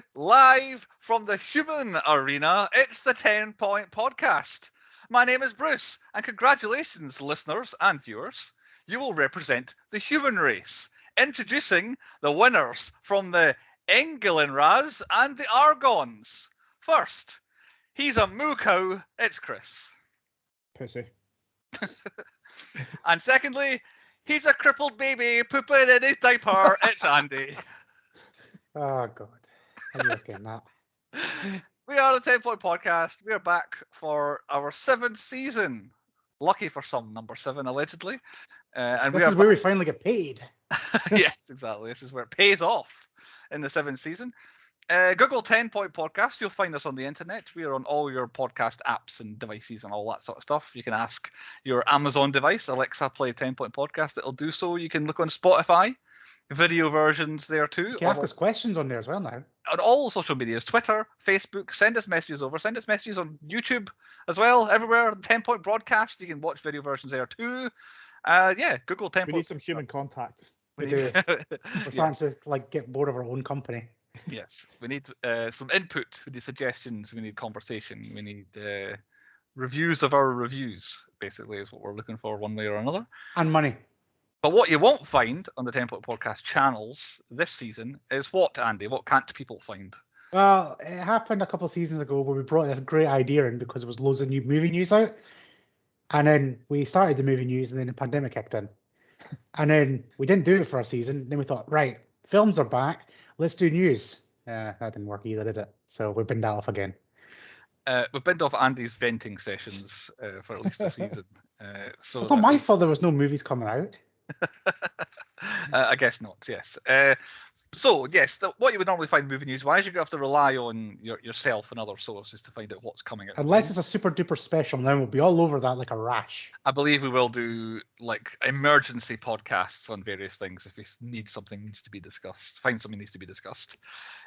you live from the human arena. It's the 10 Point Podcast. My name is Bruce, and congratulations, listeners and viewers. You will represent the human race. Introducing the winners from the Engelenraz and the Argons. First, he's a moo cow. It's Chris. Pussy. And secondly, he's a crippled baby pooping in his diaper. It's Andy. Oh, God. I knew I was getting that. We are the 10 Point Podcast. We are back for our 7th season. Lucky for some, number 7, allegedly. And this is where we finally get paid. Yes, exactly. This is where it pays off in the 7th season. Google 10 Point Podcast. You'll find us on the internet. We are on all your podcast apps and devices and all that sort of stuff. You can ask your Amazon device, Alexa, play 10 Point Podcast. It'll do so. You can look on Spotify. Video versions there too. You can ask us questions on there as well now. On all social medias, Twitter, Facebook, send us messages over. Send us messages on YouTube as well, everywhere. 10 Point Broadcast, you can watch video versions there too. Google 10 Point. We need some human contact. We do. We're starting to get bored of our own company. Yes, we need some input. We need suggestions. We need conversation. We need reviews of our reviews, basically, is what we're looking for one way or another. And money. But what you won't find on the 10 Point Podcast channels this season is what, Andy? What can't people find? Well, it happened a couple of seasons ago where we brought this great idea in because there was loads of new movie news out. And then we started the movie news and then the pandemic kicked in. And then we didn't do it for a season. Then we thought, right, films are back. Let's do news. That didn't work either, did it? So we've been that off again. We've binned off Andy's venting sessions for at least a season. So it's not my fault there was no movies coming out. I guess not, yes. So, yes, what you would normally find movie news-wise, you're going to have to rely on yourself and other sources to find out what's coming out. Unless it's a super-duper special, then we'll be all over that like a rash. I believe we will do, emergency podcasts on various things if we need something needs to be discussed, find something needs to be discussed.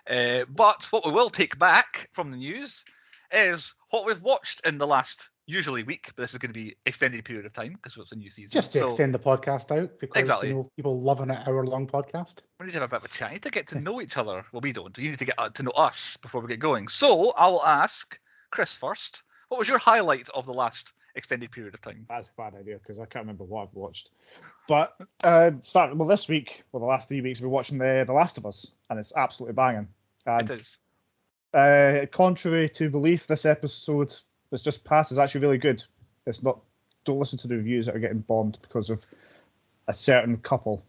But what we will take back from the news is what we've watched in the last usually week, but this is going to be extended period of time because it's a new season. Just to extend the podcast out because exactly. People love an hour-long podcast. We need to have a bit of a chat. We need to get to know each other. Well, we don't. You need to get to know us before we get going. So I will ask Chris first. What was your highlight of the last extended period of time? That's a bad idea because I can't remember what I've watched. But this week, the last 3 weeks, we're watching The Last of Us, and it's absolutely banging. And, it is. Contrary to belief, this episode that's just passed is actually really good. It's not. Don't listen to the reviews that are getting bombed because of a certain couple.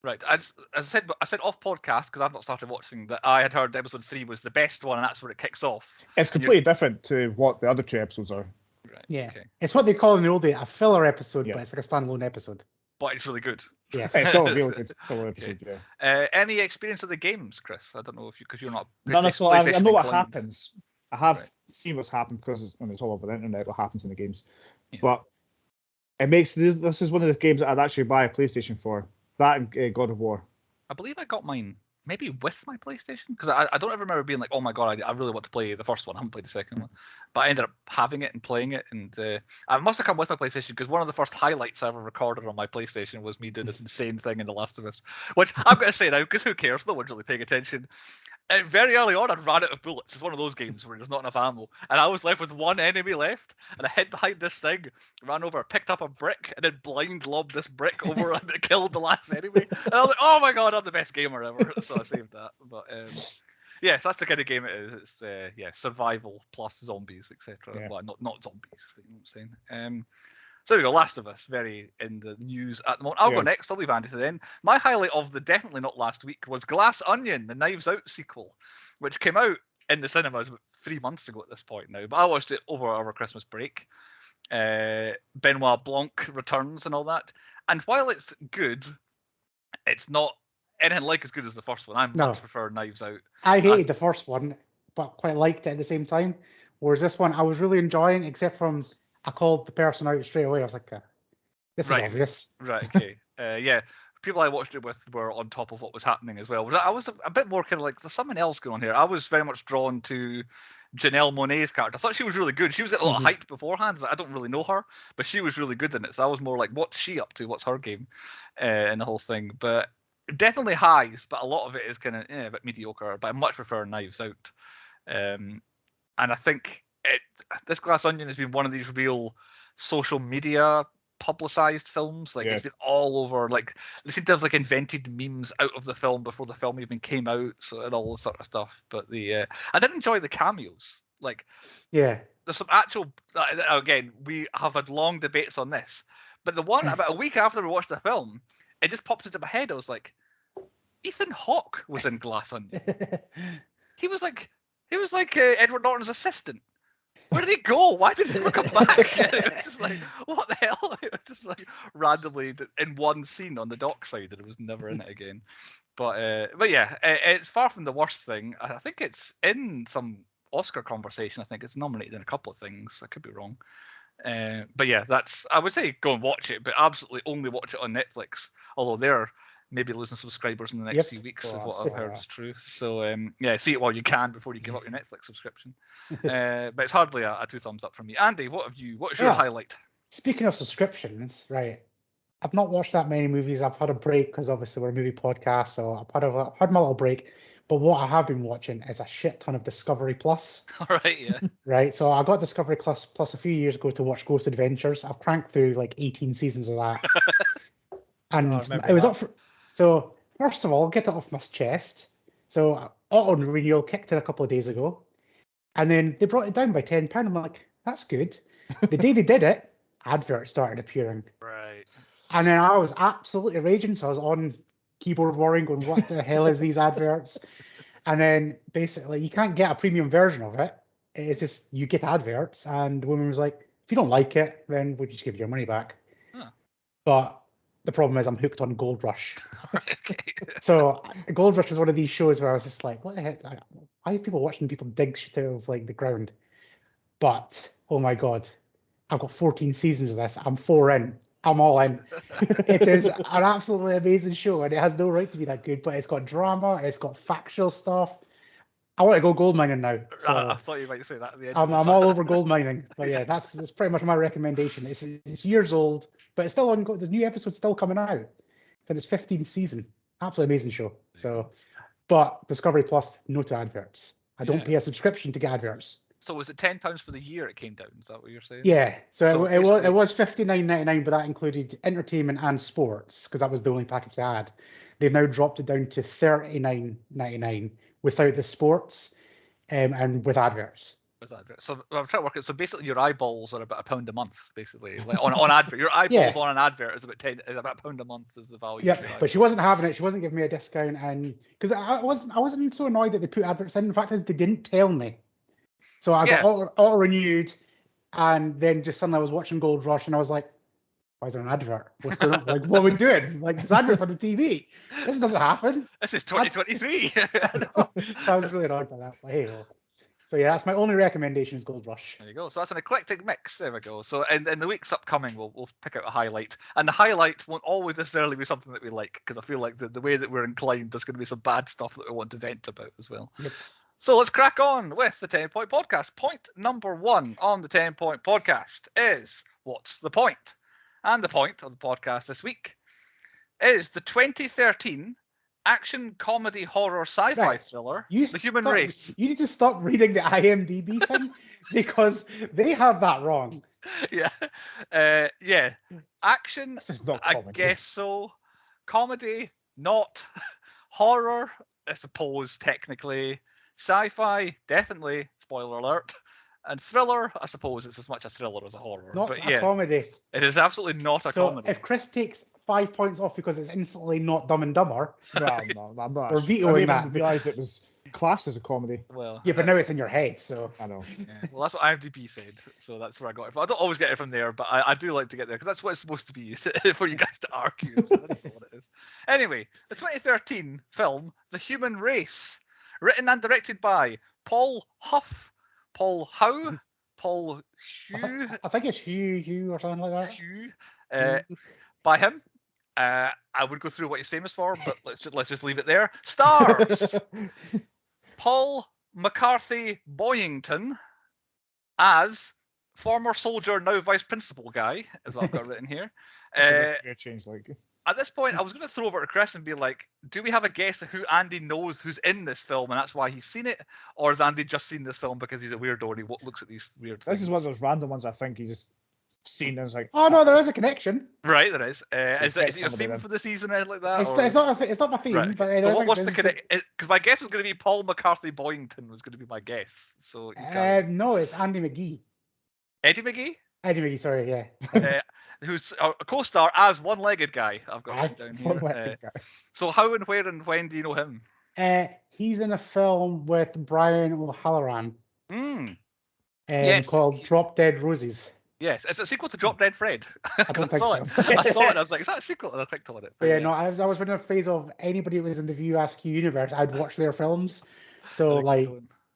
Right. As I said off podcast because I've not started watching that. I had heard episode 3 was the best one, and that's where it kicks off. It's completely different to what the other 2 episodes are. Right. Yeah. Okay. It's what they call in the old day a filler episode, Yeah. but it's like a standalone episode. But it's really good. Yes. It's still a really good episode. Okay. Yeah. Any experience of the games, Chris? I don't know if because you're not. None at all. I PlayStation know what inclined. happens. I have Right. seen what's happened because it's all over the internet. What happens in the games, Yeah. but it makes this is one of the games that I'd actually buy a PlayStation for. That and God of War. I believe I got mine maybe with my PlayStation because I don't ever remember being like, oh my god, I really want to play the first one. I haven't played the second one, but I ended up having it and playing it, and I must have come with my PlayStation because one of the first highlights I ever recorded on my PlayStation was me doing this insane thing in The Last of Us, which I'm going to say now because who cares? No one's really paying attention. Very early on, I ran out of bullets. It's one of those games where there's not enough ammo, and I was left with one enemy left, and I hid behind this thing, ran over, picked up a brick, and then blind lobbed this brick over and it killed the last enemy. And I was like, oh my god, I'm the best gamer ever. So I saved that. But yes, that's the kind of game it is. It's survival plus zombies, etc. Yeah. Well, not zombies, but you know what I'm saying. So there we go, Last of Us, very in the news at the moment. I'll go next, I'll leave Andy to then. My highlight of the definitely not last week was Glass Onion, the Knives Out sequel, which came out in the cinemas about 3 months ago at this point now. But I watched it over our Christmas break. Benoit Blanc returns and all that. And while it's good, it's not anything like as good as the first one. I much prefer Knives Out. I hated the first one, but quite liked it at the same time. Whereas this one, I was really enjoying, except from I called the person out straight away. I was like, this is obvious. Right, okay. Yeah, people I watched it with were on top of what was happening as well. I was a bit more kind of like, there's something else going on here. I was very much drawn to Janelle Monáe's character. I thought she was really good. She was getting a lot of hype beforehand. I don't really know her, but she was really good in it. So I was more like, what's she up to? What's her game in the whole thing? But definitely highs, but a lot of it is kind of a bit mediocre. But I much prefer Knives Out. And I think this Glass Onion has been one of these real social media publicized films. Like it's been all over. Like they seem to have like invented memes out of the film before the film even came out, so and all this sort of stuff. But I did enjoy the cameos. Like there's some actual. Again, we have had long debates on this, but the one about a week after we watched the film, it just popped into my head. I was like, Ethan Hawke was in Glass Onion. He was like Edward Norton's assistant. Where did he go? Why did he never come back? It was just like, what the hell? It was just like randomly in one scene on the dockside, and it was never in it again. But yeah, it's far from the worst thing. I think it's in some Oscar conversation. I think it's nominated in a couple of things. I could be wrong. But yeah, I would say go and watch it, but absolutely only watch it on Netflix. Although they're maybe losing subscribers in the next few weeks, is what I've heard is true. So yeah, see it while you can before you give up your Netflix subscription. But it's hardly a 2 thumbs up from me. Andy, what's your highlight? Speaking of subscriptions, right? I've not watched that many movies. I've had a break because obviously we're a movie podcast, so I've had my little break. But what I have been watching is a shit ton of Discovery Plus. All right, yeah. Right, so I got Discovery Plus a few years ago to watch Ghost Adventures. I've cranked through like 18 seasons of that. And it was up for... So, first of all, get it off my chest. So, auto renewal kicked in a couple of days ago. And then they brought it down by £10. I'm like, that's good. The day they did it, adverts started appearing. Right. And then I was absolutely raging. So I was on keyboard warring going, what the hell is these adverts? And then basically you can't get a premium version of it. It's just you get adverts. And the woman was like, if you don't like it, then we'll just give you your money back. Huh. But the problem is I'm hooked on Gold Rush. Okay. So Gold Rush was one of these shows where I was just like, what the heck? Why are people watching people dig shit out of like the ground? But oh my God, I've got 14 seasons of this. I'm 4 in. I'm all in. It is an absolutely amazing show, and it has no right to be that good, but it's got drama, it's got factual stuff. I want to go gold mining now. So I thought you might say that at the end. I'm all over gold mining. But yeah, that's pretty much my recommendation. It's years old, but it's still on. The new episode's still coming out. And it's 15th season. Absolutely amazing show. So, but Discovery Plus, no to adverts. I don't pay a subscription to get adverts. So was it £10 for the year it came down? Is that what you're saying? Yeah. So it was $59.99, but that included entertainment and sports because that was the only package they had. They've now dropped it down to $39.99 without the sports and with adverts. With adverts. So I'm trying to work it. So basically, your eyeballs are about £1 a month, basically, like on advert. Your eyeballs on an advert is about £1 a month is the value. Yeah, but she wasn't having it. She wasn't giving me a discount, and because I wasn't even so annoyed that they put adverts in. In fact, they didn't tell me. So I got auto renewed, and then just suddenly I was watching Gold Rush, and I was like, "Why is there an advert? What's going on? Like, what are we doing? Like, there's adverts on the TV. This doesn't happen. This is 2023." So I was really annoyed by that. But hey, well. So yeah, that's my only recommendation is Gold Rush. There you go. So that's an eclectic mix. There we go. So in the weeks upcoming, we'll pick out a highlight, and the highlight won't always necessarily be something that we like, because I feel like the way that we're inclined, there's going to be some bad stuff that we want to vent about as well. Yep. So let's crack on with the 10 Point Podcast. Point number 1 on the 10 Point Podcast is, what's the point? And the point of the podcast this week is the 2013 action comedy horror sci-fi thriller, The Human Race. You need to stop reading the IMDb thing because they have that wrong. Yeah. Action, This is not I comedy. guess so. Comedy, not. Horror, I suppose, technically. Sci-fi, definitely. Spoiler alert. And thriller, I suppose it's as much a thriller as a horror. Not but a comedy. It is absolutely not a comedy. If Chris takes 5 points off because it's instantly not Dumb and Dumber, No, I'm not. we're vetoing that. I didn't realise it was classed as a comedy. Well, yeah, but now it's in your head, so. I know. Yeah. Well, that's what IMDb said, so that's where I got it from. I don't always get it from there, but I do like to get there because that's what it's supposed to be for you guys to argue. So that's not what it is. Anyway, the 2013 film The Human Race, written and directed by Paul Huff, Paul Howe, Paul Hugh. I think it's Hugh or something like that. Hugh. By him. I would go through what he's famous for, but let's just leave it there. Stars Paul McCarthy Boyington as former soldier, now vice principal guy, is what I've got written here. It's a change, like. At this point, I was going to throw over to Chris and be like, do we have a guess of who Andy knows who's in this film and that's why he's seen it? Or has Andy just seen this film because he's a weirdo and he looks at these weird things? This is one of those random ones I think he just seen and was like, Oh no, there is a connection. Right, there is. Is it your somebody theme then. for the season or anything like that? It's not my theme, Right. but So there is what's the connection? Because my guess was going to be Paul McCarthy Boyington was going to be my guess. So you got no, it's Andy McGee. Eddie McGee? Eddie McGee, sorry, yeah. Who's a co-star as One-Legged Guy. I've got it down here. One-legged guy. So how and where and when do you know him? He's in a film with Brian O'Halloran Yes. called Drop Dead Roses. Yes, it's a sequel to Drop Dead Fred. I don't think saw so. it. I saw it. I was like, is that a sequel? And I clicked on it. But yeah, no, I was in a phase of anybody who was in the View Askew universe, I'd watch their films. So like,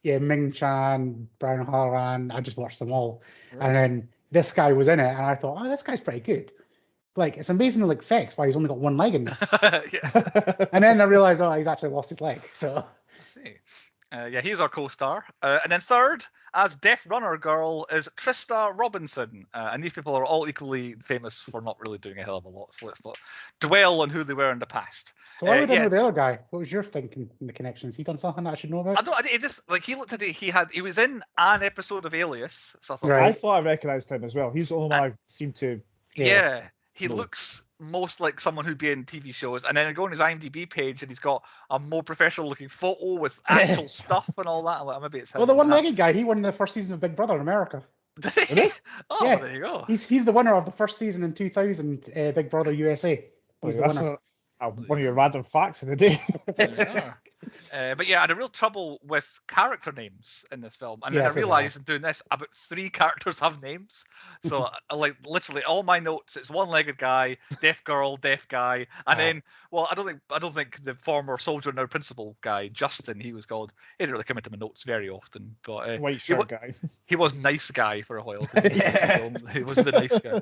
yeah, Ming Chan, Brian O'Halloran, I just watched them all. Right. And then this guy was in it, and I thought, oh, this guy's pretty good. Like, it's amazing the effects why he's only got one leg in this. And then I realized, oh, he's actually lost his leg. So. Yeah, he's our co-star. And then third, as Deaf Runner Girl, is Trista Robinson. And these people are all equally famous for not really doing a hell of a lot. So let's not dwell on who they were in the past. So why would I know the other guy? What was your thinking in the connection? Has he done something that I should know about? I don't. It just like he looked at it. He was in an episode of Alias. So I thought, Right. I thought I recognised him as well. He's the only one I seem to. Yeah, he No. looks most like someone who'd be in TV shows. And then I go on his IMDb page and he's got a more professional looking photo with actual stuff and all that. I'm like, maybe it's him. Well, the one-legged guy, he won the first season of Big Brother in America. Did he? Really? Oh, Yeah. there you go. He's the winner of the first season in 2000, Big Brother USA. He's the That's winner. one of your random facts of the day. There you are. But yeah, I had a real trouble with character names in this film, and then Yeah, I so did I. realised in doing this, about 3 characters have names. So like literally all my notes, it's one-legged guy, deaf girl, deaf guy, and then I don't think the former soldier now principal guy, Justin, he was called. He didn't really come into my notes very often, but White shirt guy. he was nice guy for a while. He was the nice guy.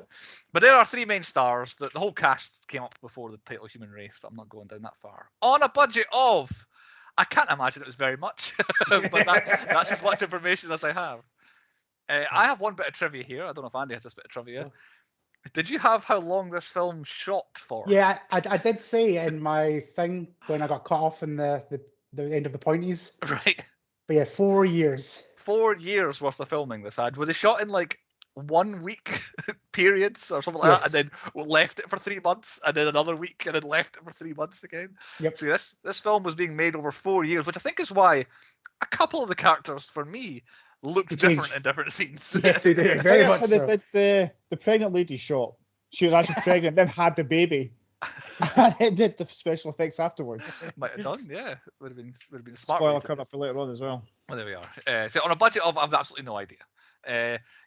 But there are 3 main stars. The whole cast came up before the title Human Race, but I'm not going down that far. On a budget of, I can't imagine it was very much, but that's as much information as I have. I have one bit of trivia here. I don't know if Andy has this bit of trivia. Did you have how long this film shot for? Yeah, I did say in my thing when I got cut off in the end of the pointies. Right. But yeah, 4 years. 4 years worth of filming this had. Was it shot in like 1 week periods or something like that, and then left it for 3 months, and then another week, and then left it for 3 months again? Yep. So this film was being made over 4 years, which I think is why a couple of the characters for me looked different in different scenes. Yes, they did. Very much so. They did the pregnant lady shot. She was actually pregnant, then had the baby, and then did the special effects afterwards. Might have done, yeah. Would have been smart. Spoiler coming up for later on as well. Well, there we are. So on a budget of, I've absolutely no idea.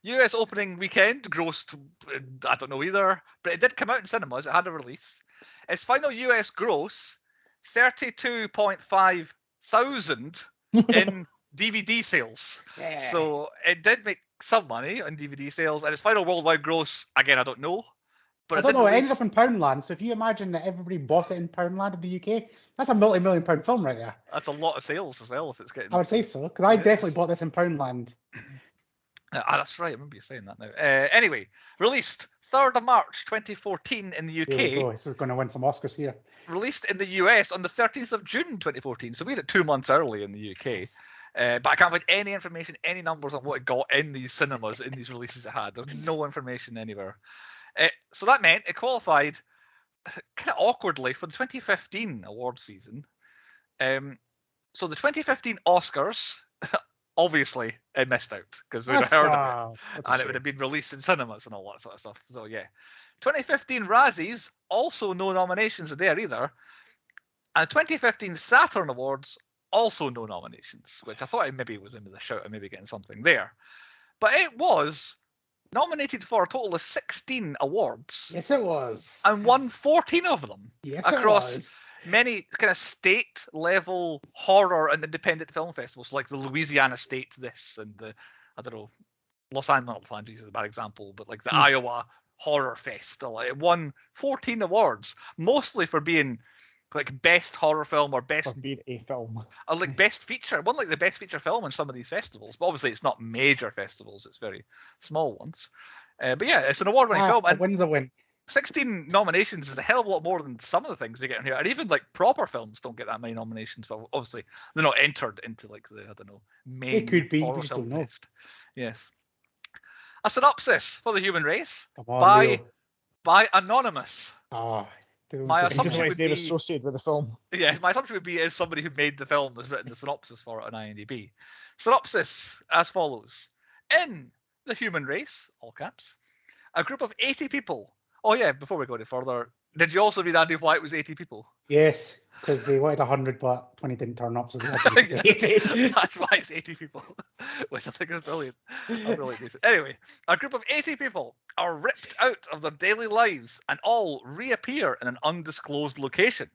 US opening weekend grossed, I don't know either, but it did come out in cinemas. It had a release. Its final US gross, 32.5 thousand in DVD sales. Yeah. So it did make some money on DVD sales, and its final worldwide gross, again, I don't know. But I don't know. It ended up in Poundland. So if you imagine that everybody bought it in Poundland in the UK, that's a multi-million pound film right there. That's a lot of sales as well if it's getting. I would say so, because I definitely bought this in Poundland. That's right. I remember you saying that now. Anyway, released 3rd of March 2014 in the UK. Here we go. This is going to win some Oscars here. Released in the US on the 13th of June 2014. So we had it 2 months early in the UK. But I can't find any information, any numbers on what it got in these cinemas, in these releases it had. There's no information anywhere. So that meant it qualified kind of awkwardly for the 2015 award season. So the 2015 Oscars, obviously, it missed out because we'd have heard of it. And it would have been released in cinemas and all that sort of stuff. So yeah. 2015 Razzies, also no nominations there either. And 2015 Saturn Awards, also no nominations, which I thought it maybe was the shout of maybe getting something there. But it was nominated for a total of 16 awards. Yes, it was. And won 14 of them. Yes, across it was. many kind of state-level horror and independent film festivals, like the Louisiana State this and the, I don't know, Los Angeles is a bad example, but like the Iowa Horror Fest. It won 14 awards, mostly for being like best horror film or best For being a film. or like best feature. It won like the best feature film in some of these festivals, but obviously it's not major festivals; it's very small ones. But yeah, it's an award-winning film. A And win's a win. 16 nominations is a hell of a lot more than some of the things we get in here, and even like proper films don't get that many nominations. But obviously, they're not entered into like the main They could be, horror we just film don't know. fest. Yes. A synopsis for The Human Race Come on, Leo. by Anonymous. Oh, My He just assumption likes would to be be associated with the film. Yeah, my assumption would be is somebody who made the film has written the synopsis for it on IMDb. Synopsis as follows: in The Human Race, all caps, a group of 80 people. Oh yeah, before we go any further, did you also read, Andy, why it was 80 people? Yes, because they wanted 100, but 20 didn't turn up, so they had to make it 80. That's why it's 80 people, which I think is brilliant. A brilliant reason. Anyway, a group of 80 people are ripped out of their daily lives and all reappear in an undisclosed location.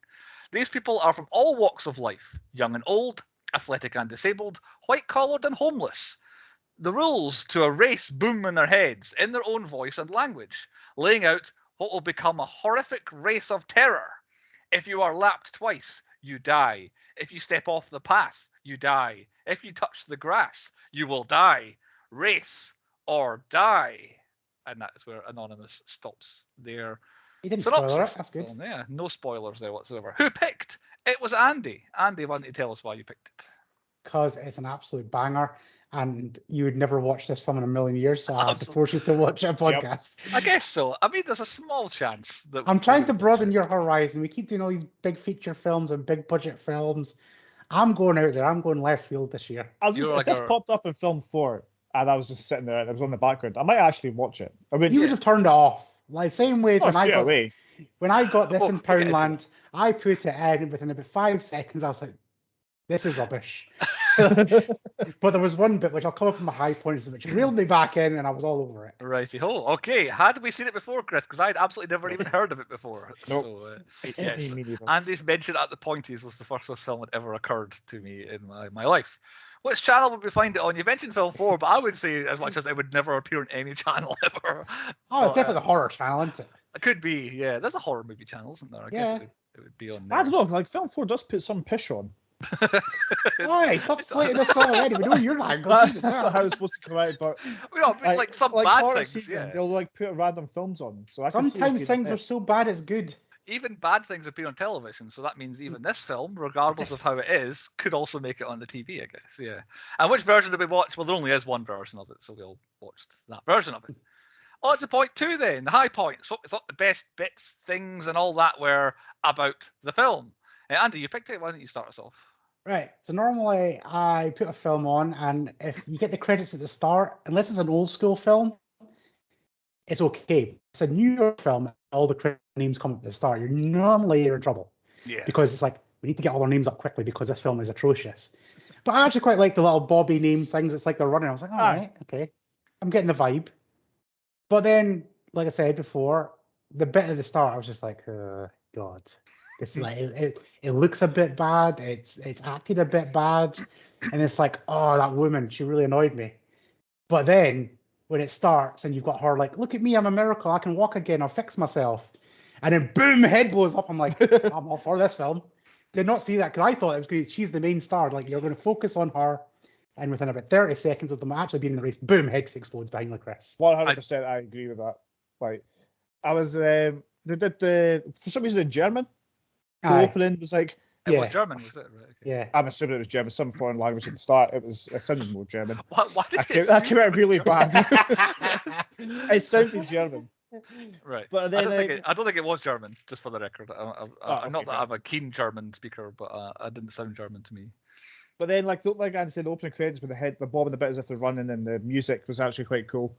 These people are from all walks of life, young and old, athletic and disabled, white-collared and homeless. The rules to a race boom in their heads in their own voice and language, laying out what will become a horrific race of terror. If you are lapped twice, you die. If you step off the path, you die. If you touch the grass, you will die. Race or die. And that's where Anonymous stops their You didn't synopsis. spoil it, that's good. Film. Yeah, no spoilers there whatsoever. Who picked? It was Andy. Andy, why don't you tell us why you picked it? Because it's an absolute banger, and you would never watch this film in a million years, so I have to Absolutely. force you to watch a podcast. I guess so. I mean, there's a small chance that I'm trying to broaden your horizon. We keep doing all these big feature films and big budget films. I'm going out there. I'm going left field this year. I was You're gonna say, like if this a- popped up in film 4 and I was just sitting there and it was on the background, I might actually watch it. I mean, You would have turned it off. Like same way as when straight away. I got this Oh, in we'll get into Poundland, I put it in within about 5 seconds. I was like, this is rubbish. But there was one bit which I'll come up from my high points, which reeled me back in, and I was all over it. Righty-ho. Okay, had we seen it before, Chris? Because I'd absolutely never even heard of it before. Nope. So, yes. Me neither. Andy's mention at the pointies was the first film that ever occurred to me in my life. Which channel would we find it on? You mentioned film 4, but I would say as much as it would never appear on any channel ever. Oh, it's But, definitely the horror channel, isn't it? It could be, yeah. There's a horror movie channel, isn't there? I Yeah. guess it would be on there. I don't know, like film 4 does put some pish on. Alright, stop slating this film already. We know your language. That's Jesus, not how it's supposed to come out, but We don't like some bad horror things. season, Yeah. they'll like put random films on. So I can see it Sometimes being things a are bit- so bad it's good. Even bad things appear on television, so that means even this film, regardless of how it is, could also make it on the TV, I guess. Yeah. And which version did we watch? Well, there only is one version of it, so we all watched that version of it. On to point 2 then, the high points. What we thought the best bits, things, and all that were about the film. Andy, you picked it. Why don't you start us off? Right. So normally I put a film on, and if you get the credits at the start, unless it's an old school film, it's okay. It's a newer film, all the credit names come at the start. You're in trouble. Yeah. Because it's like, we need to get all their names up quickly because this film is atrocious. But I actually quite like the little Bobby name things. It's like they're running. I was like, all right, okay. I'm getting the vibe. But then, like I said before, the bit at the start, I was just like, God. It's like it looks a bit bad. It's acted a bit bad. And it's like, oh, that woman, she really annoyed me. But then when it starts and you've got her like, look at me, I'm a miracle. I can walk again. I'll fix myself. And then boom, head blows up. I'm like, I'm all for this film. Did not see that because I thought it was going to she's the main star. Like you're going to focus on her. And within about 30 seconds of them actually being in the race, boom, head explodes behind the Chris. 100%. I agree with that. Like, I was they did for some reason in German. The opening was like, It was German, was it? Right, okay. Yeah. I'm assuming it was German, some foreign language at the start. It sounded more German. Why did That came out really bad. It sounded German. Right. But then I don't think it was German, just for the record. I'm not okay, that I'm a keen German speaker, but it didn't sound German to me. But then, like Andy said, the opening credits with the bobbing a bit as if they're running, and the music was actually quite cool.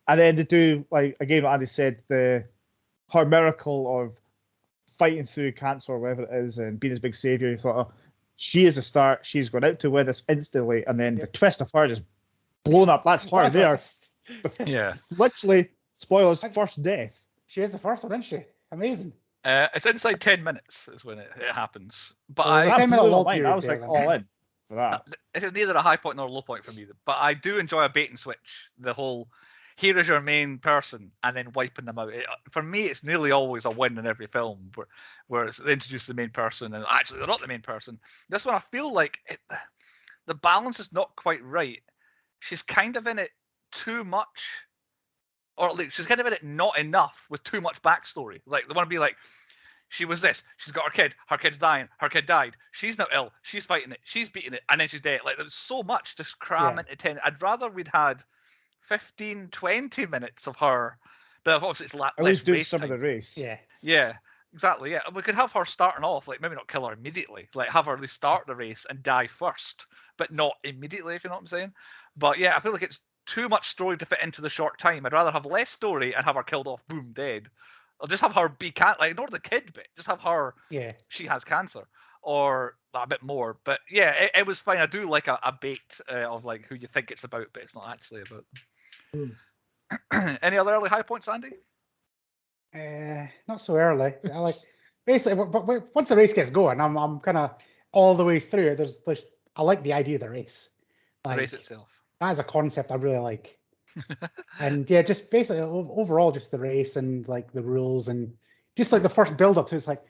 And then they do, like, again, what Andy said, her miracle of fighting through cancer or whatever it is and being his big savior. You thought, oh, she is a star. She's going out to win this instantly. And then the twist of her just blown up. That's her there. Yeah. Literally, spoilers, first death. She is the first one, isn't she? Amazing. It's inside 10 minutes is when it happens. But That blew my mind. I was period like there, all in for that. It is neither a high point nor a low point for me. But I do enjoy a bait and switch. The whole, here is your main person, and then wiping them out. For me, it's nearly always a win in every film where it's they introduce the main person, and actually they're not the main person. This one, I feel like the balance is not quite right. She's kind of in it too much, or like she's kind of in it not enough with too much backstory. Like they want to be like, she was this, she's got her kid's dying, her kid died, she's not ill, she's fighting it, she's beating it, and then she's dead. Like there's so much to cram into 10. I'd rather we'd had 15, 20 minutes of her, but obviously it's At least do race some time. of the race. Yeah, exactly. Yeah, we could have her starting off, like maybe not kill her immediately, like have her at least start the race and die first, but not immediately, if you know what I'm saying. But yeah, I feel like it's too much story to fit into the short time. I'd rather have less story and have her killed off, boom, dead. I'll just have her be like ignore the kid bit, just have her. Yeah, she has cancer, or a bit more. But yeah, it was fine. I do like a bait of like who you think it's about, but it's not actually about. Any other early high points, Andy? Not so early. I like basically, but once the race gets going, I'm kind of all the way through it. There's I like the idea of the race. The Like, race itself. That is a concept I really like. And yeah, just basically overall, just the race and like the rules and just like the first build up to it's like,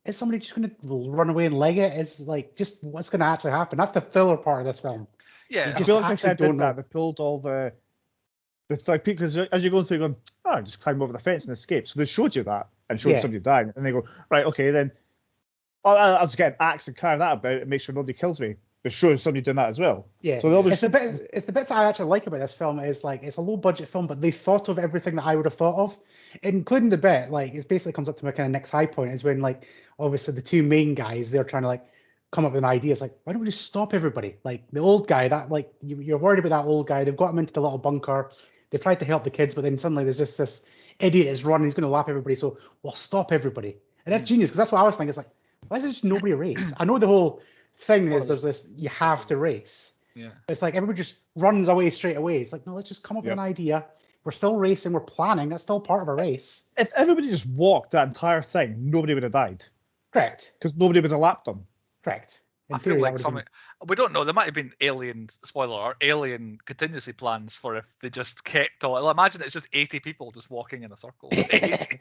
is somebody just going to run away and leg it? Is like just what's going to actually happen? That's the thriller part of this film. Yeah, I feel like they did that. They pulled all the like because as you're going through, you're going, just climb over the fence and escape. So they showed you that and showed somebody dying, and they go, right, okay, then I'll just get an axe and carry that about and make sure nobody kills me. They're showing somebody doing that as well. Yeah, so it's the bits I actually like about this film is like it's a low budget film, but they thought of everything that I would have thought of, including the bit like it basically comes up to my kind of next high point is when like obviously the two main guys they're trying to like come up with an idea. It's like why don't we just stop everybody? Like the old guy that like you're worried about that old guy. They've got him into the little bunker. They've tried to help the kids, but then suddenly there's just this idiot is running. He's going to lap everybody. So we'll stop everybody, and that's genius because that's what I was thinking. It's like why is there just nobody race? I know the whole thing is there's this you have to race. Yeah. It's like everybody just runs away straight away. It's like, no, let's just come up with an idea. We're still racing, we're planning, that's still part of a race. If everybody just walked that entire thing, nobody would have died. Correct. Because nobody would have lapped them. Correct. I feel like something we don't know. There might have been alien contingency plans for if they just kept on. Well, imagine it's just 80 people just walking in a circle.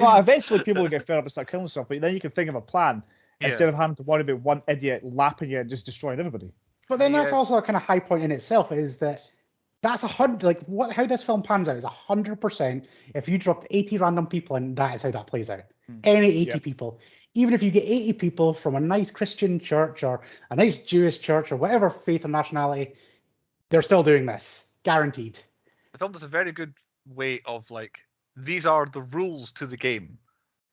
Well, eventually people will get fed up and start killing themselves, but then you can think of a plan instead of having to worry about one idiot lapping you and just destroying everybody. But then that's also a kind of high point in itself is that's 100 like how this film pans out is 100% if you drop 80 random people and that is how that plays out. Any 80 people. Even if you get 80 people from a nice Christian church or a nice Jewish church or whatever faith or nationality, they're still doing this. Guaranteed. The film does a very good way of like these are the rules to the game.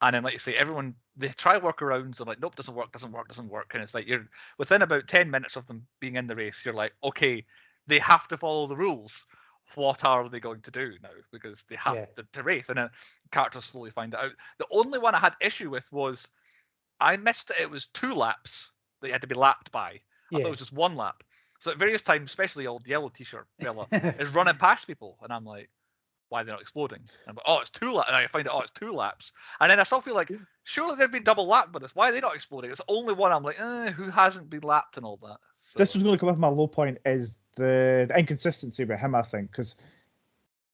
And then, like you say, everyone, they try workarounds and like, nope, doesn't work. And it's like you're within about 10 minutes of them being in the race, you're like, okay, they have to follow the rules. What are they going to do now? Because they have to race. And then characters slowly find it out. The only one I had issue with was I missed it. It was 2 laps that you had to be lapped by. I thought it was just 1 lap. So at various times, especially old yellow t-shirt fella is running past people. And I'm like, why they're not exploding? And I'm like, oh, it's 2 laps. And I find out, it's 2 laps. And then I still feel like, surely they've been double lapped by this. Why are they not exploding? It's only one. I'm like, who hasn't been lapped and all that? So. This was going to come up. My low point is the inconsistency with him, I think, because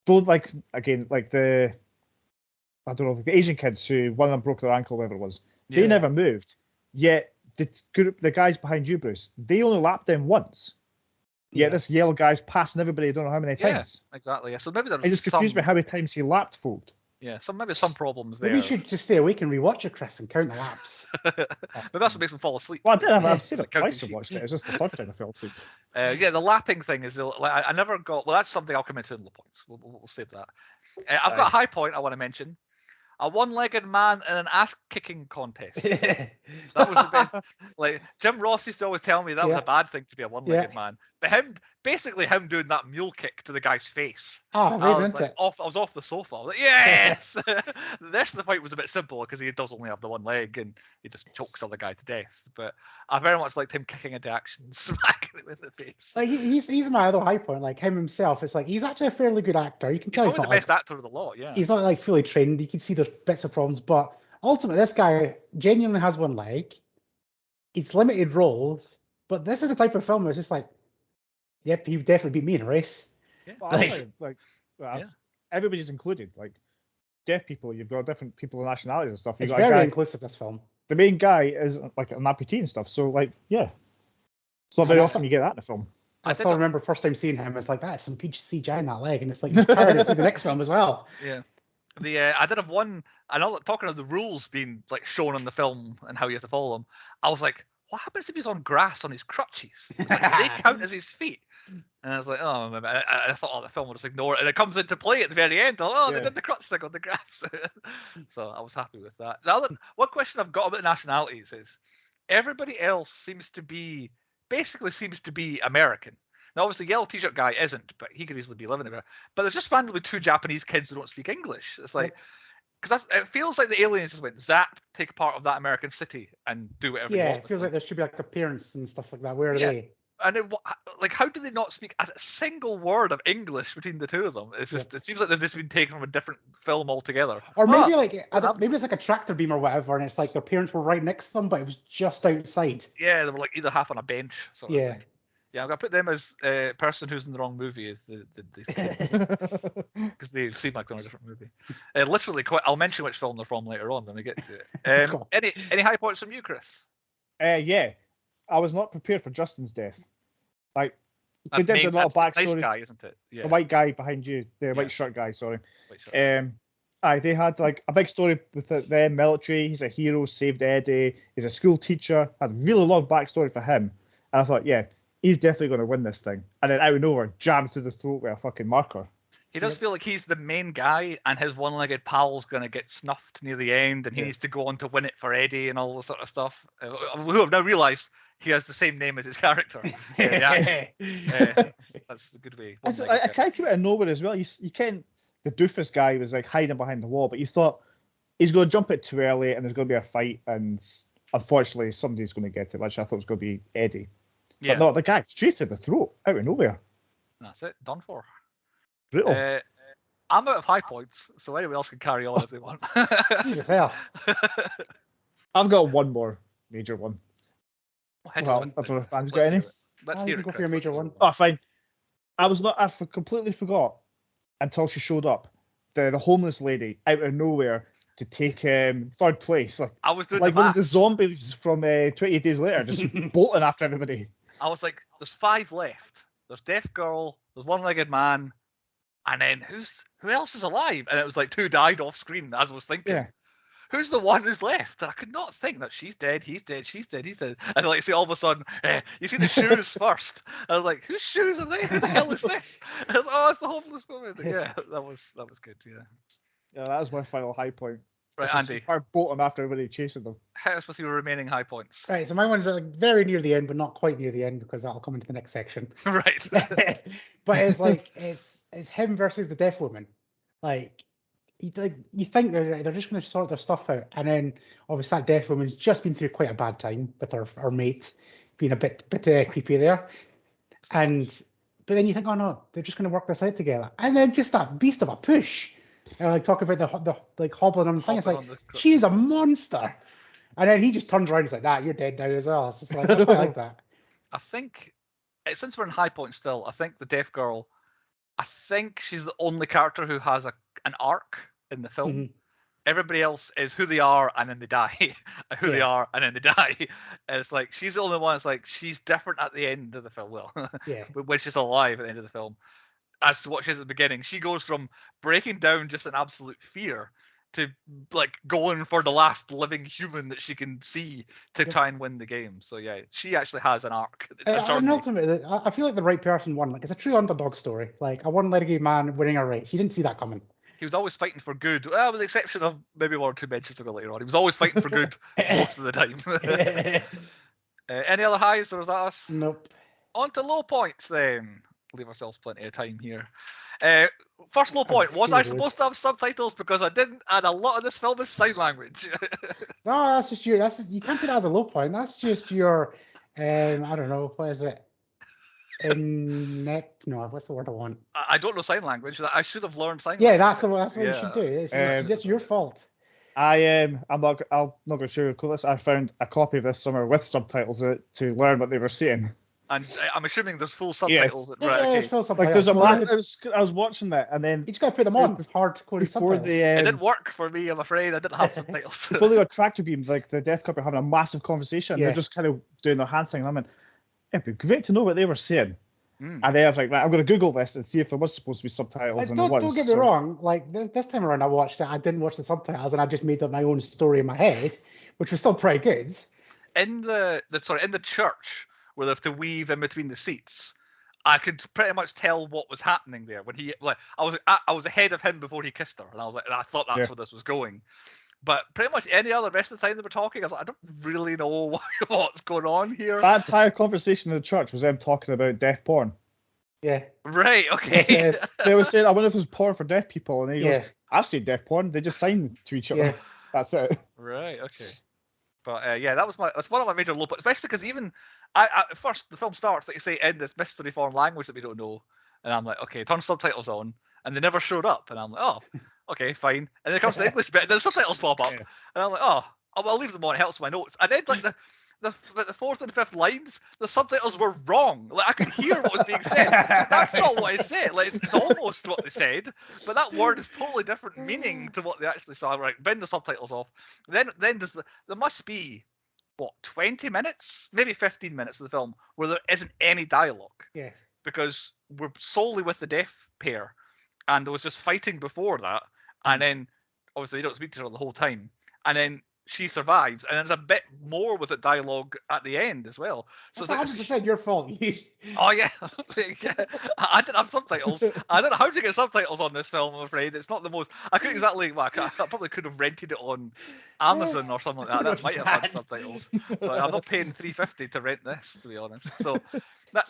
don't like again like the the Asian kids who one of them broke their ankle, whatever it was. They never moved. Yet the guys behind you, Bruce, they only lapped them once. Yet this yellow guy's passing everybody. I don't know how many times. Exactly. Yeah. So maybe there's. I just confused me how many times he lapped folk. Yeah. Maybe some problems there. Maybe you should just stay awake and rewatch it, Chris, and count the laps. Maybe that's what makes them fall asleep. Well, I did. I've seen it twice and watched it. It's just the third time I fell asleep. The lapping thing is like I never got. Well, that's something I'll come into in the points. We'll save that. I've got a high point I want to mention. A one-legged man in an ass-kicking contest. That was the best. Like Jim Ross used to always tell me that was a bad thing to be a one-legged man. But him doing that mule kick to the guy's face. Oh, amazing, isn't it? I was off the sofa. I was like, yes! The rest of the fight was a bit simple because he does only have the one leg and he just chokes the other guy to death. But I very much liked him kicking into action, smacking him in the face. Like he's my other high point. Like him himself, it's like he's actually a fairly good actor. You can tell he's not the best actor of the lot. Yeah, he's not like fully trained. You can see there's bits of problems, but ultimately, this guy genuinely has one leg. It's limited roles, but this is the type of film where it's just like, yep, he would definitely beat me in a race. Yeah. Well, everybody's included. Like deaf people, you've got different people of nationalities and stuff. It's very inclusive, this film. The main guy is like an amputee and stuff. So like, yeah, it's not very often you get that in a film. I still remember first time seeing him. It's like, that's some good CGI in that leg, and it's like you carried it through the next film as well. Yeah. I did have one. I know, talking of the rules being like shown in the film and how you have to follow them. I was like, what happens if he's on grass on his crutches? Like, do they count as his feet? And I was like, oh, I thought the film would just ignore it, and it comes into play at the very end. They did the crutch thing on the grass. So I was happy with that. The other one question I've got about nationalities is everybody else seems to be American. Now, obviously, Yellow T-shirt guy isn't, but he could easily be living there. But there's just randomly 2 Japanese kids who don't speak English. It's like, because it feels like the aliens just went zap, take part of that American city and do whatever. Yeah, it feels like there should be like appearance and stuff like that. Where are they? And how do they not speak a single word of English between the 2 of them? It's just it seems like they've just been taken from a different film altogether. Or maybe maybe it's like a tractor beam or whatever, and it's like their parents were right next to them, but it was just outside. Yeah, they were like either half on a bench. Sort of thing. Yeah, I'm gonna put them as person who's in the wrong movie as because they seem like they're in a different movie. Literally, I'll mention which film they're from later on when we get to it. Any high points from you, Chris? Yeah, I was not prepared for Justin's death. Like, they did a lot of backstory. Nice guy, isn't it? Yeah. The white guy behind you, the white shirt guy. Sorry. White shirt. They had like a big story with the military. He's a hero, saved Eddie. He's a school teacher. Had a really long backstory for him. And I thought, yeah, he's definitely going to win this thing. And then out of nowhere, jammed through the throat with a fucking marker. He does feel like he's the main guy, and his one-legged pal's going to get snuffed near the end, and he needs to go on to win it for Eddie and all this sort of stuff. Who have now realised he has the same name as his character. That's a good way. I can't keep it out of nowhere as well. You can't. The doofus guy was like hiding behind the wall, but you thought he's going to jump it too early, and there's going to be a fight, and unfortunately somebody's going to get it, which I thought was going to be Eddie. Yeah. But no, the guy straight to the throat, out of nowhere. That's it. Done for. Brutal. I'm out of high points, so anyone else can carry on if they want. Jesus hell. I've got one more major one. I don't know if I've got any. Let's hear it. Go for your major one. Oh, fine. I completely forgot until she showed up. The homeless lady out of nowhere to take 3rd place. Like, I was doing like one of the zombies from 28 Days Later, just bolting after everybody. I was like, there's 5 left. There's Deaf Girl, there's One-Legged Man, and then who else is alive? And it was like 2 died off screen as I was thinking. Yeah. Who's the one who's left? And I could not think that she's dead, he's dead, she's dead, he's dead. And like, see, all of a sudden, you see the shoes first. I was like, whose shoes are they? Who the hell is this? And I was, it's the homeless woman. Yeah, that was good. Yeah, that was my final high point. Right, Andy. Far bolting after everybody chasing them. Hit us with your remaining high points. Right, so my one's like very near the end, but not quite near the end because that'll come into the next section. Right. But it's like it's him versus the deaf woman. Like you think they're just going to sort their stuff out, and then obviously that deaf woman's just been through quite a bad time with her mate being a bit creepy there, but then you think, oh no, they're just going to work this out together, and then just that beast of a push. Like talking about the like hobbling on the thing, it's like she's a monster, and then he just turns around and is like, "That you're dead now as well." It's just like I like that. I think since we're in high point still, I think the deaf girl, I think she's the only character who has an arc in the film. Mm-hmm. Everybody else is who they are and then they die, they are and then they die. And it's like she's the only one. It's like she's different at the end of the film. Well, but when she's alive at the end of the film. As to what she is at the beginning, she goes from breaking down just an absolute fear to like going for the last living human that she can see to try and win the game. So yeah, she actually has an arc. And ultimately, I feel like the right person won. Like it's a true underdog story. Like a one-legged man winning a race. You didn't see that coming. He was always fighting for good. Well, with the exception of maybe 1 or 2 mentions ago later on, he was always fighting for good most of the time. Any other highs, or was that us? Nope. On to low points then. Leave ourselves plenty of time here. First low point, was I supposed to have subtitles? Because I didn't, and a lot of this film is sign language. No, that's just you can't put that as a low point. That's just your, I don't know, what is it? No, what's the word I want? I don't know sign language. I should have learned sign language. Yeah, that's what you should do. It's your fault. I'm not going to sugarcoat this. I found a copy of this somewhere with subtitles to learn what they were saying. And I'm assuming there's full subtitles. Yes. Right, okay. Full subtitles. Like there's a man. I was watching that, and then you just got to put them on hardcore subtitles. It didn't work for me. I'm afraid I didn't have subtitles. Before they got tractor beamed, like the deaf couple having a massive conversation. They're just kind of doing their hand sign. I mean, it'd be great to know what they were saying. And then I was like, right, I'm going to Google this and see if there was supposed to be subtitles. And Don't get me wrong. Like this time around, I watched it. I didn't watch the subtitles, and I just made up my own story in my head, which was still pretty good. In the church where they have to weave in between the seats, I could pretty much tell what was happening there when he I was ahead of him before he kissed her, and I was like, I thought that's where this was going. But pretty much any other rest of the time they were talking, I was like, I don't really know what's going on here. That entire conversation in the church was them talking about deaf porn. Yeah. Right. Okay. Yes. They were saying, I wonder if there's porn for deaf people, and he goes, I've seen deaf porn. They just sign to each other. Yeah. That's it. Right. Okay. But that's one of my major low points, especially because even at first the film starts, like you say, in this mystery foreign language that we don't know, and I'm like, okay, turn subtitles on, and they never showed up, and I'm like, oh, okay, fine. And then it comes to the English bit, and then the subtitles pop up, and I'm like, oh, I'll leave them on. It helps my notes. And then like the fourth and fifth lines, the subtitles were wrong. Like I could hear what was being said. That's not what it said. Like it's almost what they said, but that word is totally different meaning to what they actually saw. Right, bend the subtitles off. Then there must be 20 minutes, maybe 15 minutes of the film where there isn't any dialogue. Yeah. Because we're solely with the deaf pair, and there was just fighting before that, and then obviously they don't speak to each other the whole time, and then she survives, and there's a bit more with the dialogue at the end as well. So it's 100% your fault. Oh yeah. I didn't have subtitles. I don't know how to get subtitles on this film. I'm afraid it's not the most. I couldn't exactly. Well, I probably could have rented it on Amazon or something like that. That might have had subtitles, but I'm not paying $3.50 to rent this, to be honest. So,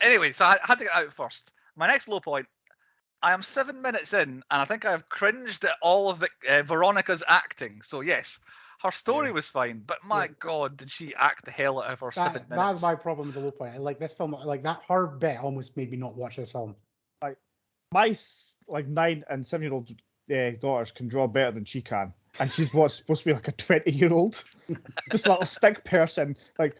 anyway, so I had to get out first. My next low point. I am 7 minutes in, and I think I have cringed at all of Veronica's acting. So yes, her story was fine, but my God, did she act the hell out of her 7 minutes? That's my problem with the low point. Like this film, like that her bit almost made me not watch this film. Like my 9 and 7-year-old daughters can draw better than she can, and she's supposed to be like a 20-year-old, this little stick person, like.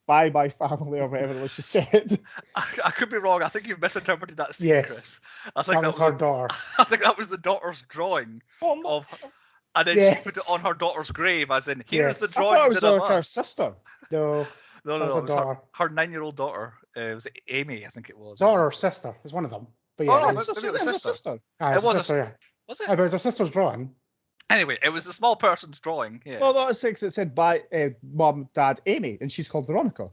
Bye, my family, or whatever she said. I could be wrong. I think you've misinterpreted that scene, Chris. I think that was her daughter. I think that was the daughter's drawing of her, and then she put it on her daughter's grave, as in, here's the drawing. I thought it was like her sister. No, it was her 9-year-old daughter. It was Amy, I think it was. Daughter or sister? It was one of them. But yeah, it was sister. Sister. It was sister, yeah. Was it? But it was her sister's drawing. Anyway, it was the small person's drawing. Yeah. Well, that was six. It said by mom, dad, Amy, and she's called Veronica.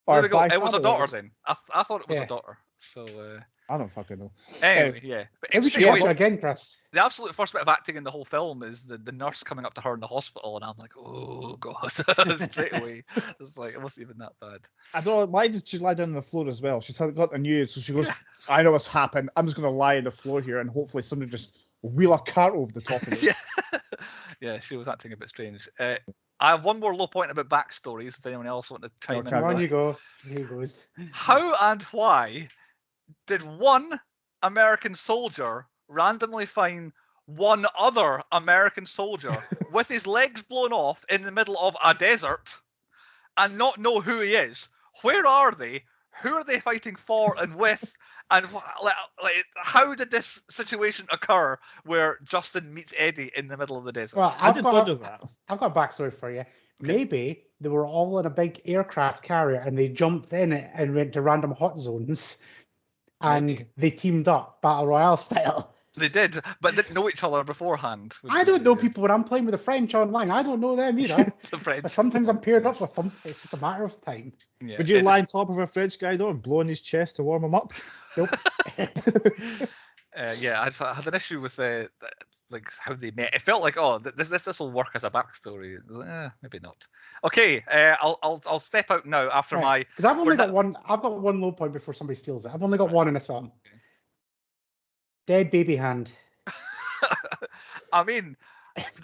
There we go. It was a daughter then. I thought it was a daughter. So I don't fucking know. Anyway, yeah. But we should watch it again, Chris. The absolute first bit of acting in the whole film is the nurse coming up to her in the hospital, and I'm like, oh God, straight away. It's like it wasn't even that bad. I don't know why did she lie down on the floor as well. She's got the news, so she goes, I know what's happened. I'm just going to lie on the floor here, and hopefully somebody just wheel a cart over the top of it. Yeah, she was acting a bit strange. I have one more low point about backstories. Does anyone else want to chime in? On you go. Here goes. How and why did one American soldier randomly find one other American soldier with his legs blown off in the middle of a desert and not know who he is? Where are they? Who are they fighting for and with? And like, how did this situation occur where Justin meets Eddie in the middle of the desert? Well, I've got a backstory for you. Okay. Maybe they were all in a big aircraft carrier and they jumped in it and went to random hot zones, and they teamed up battle royale style. They did, but didn't know each other beforehand. I don't know people when I'm playing with the French online. I don't know them either. The French. But sometimes I'm paired up with them. It's just a matter of time. Yeah, would you lie on top of a French guy though and blow on his chest to warm him up? Nope. Yeah, I had an issue with like how they met. It felt like, oh, this will work as a backstory. Maybe not. Okay, I'll step out now after my. Because I've only got one. I've got one low point before somebody steals it. I've only got one in this film. Okay. Dead baby hand. I mean,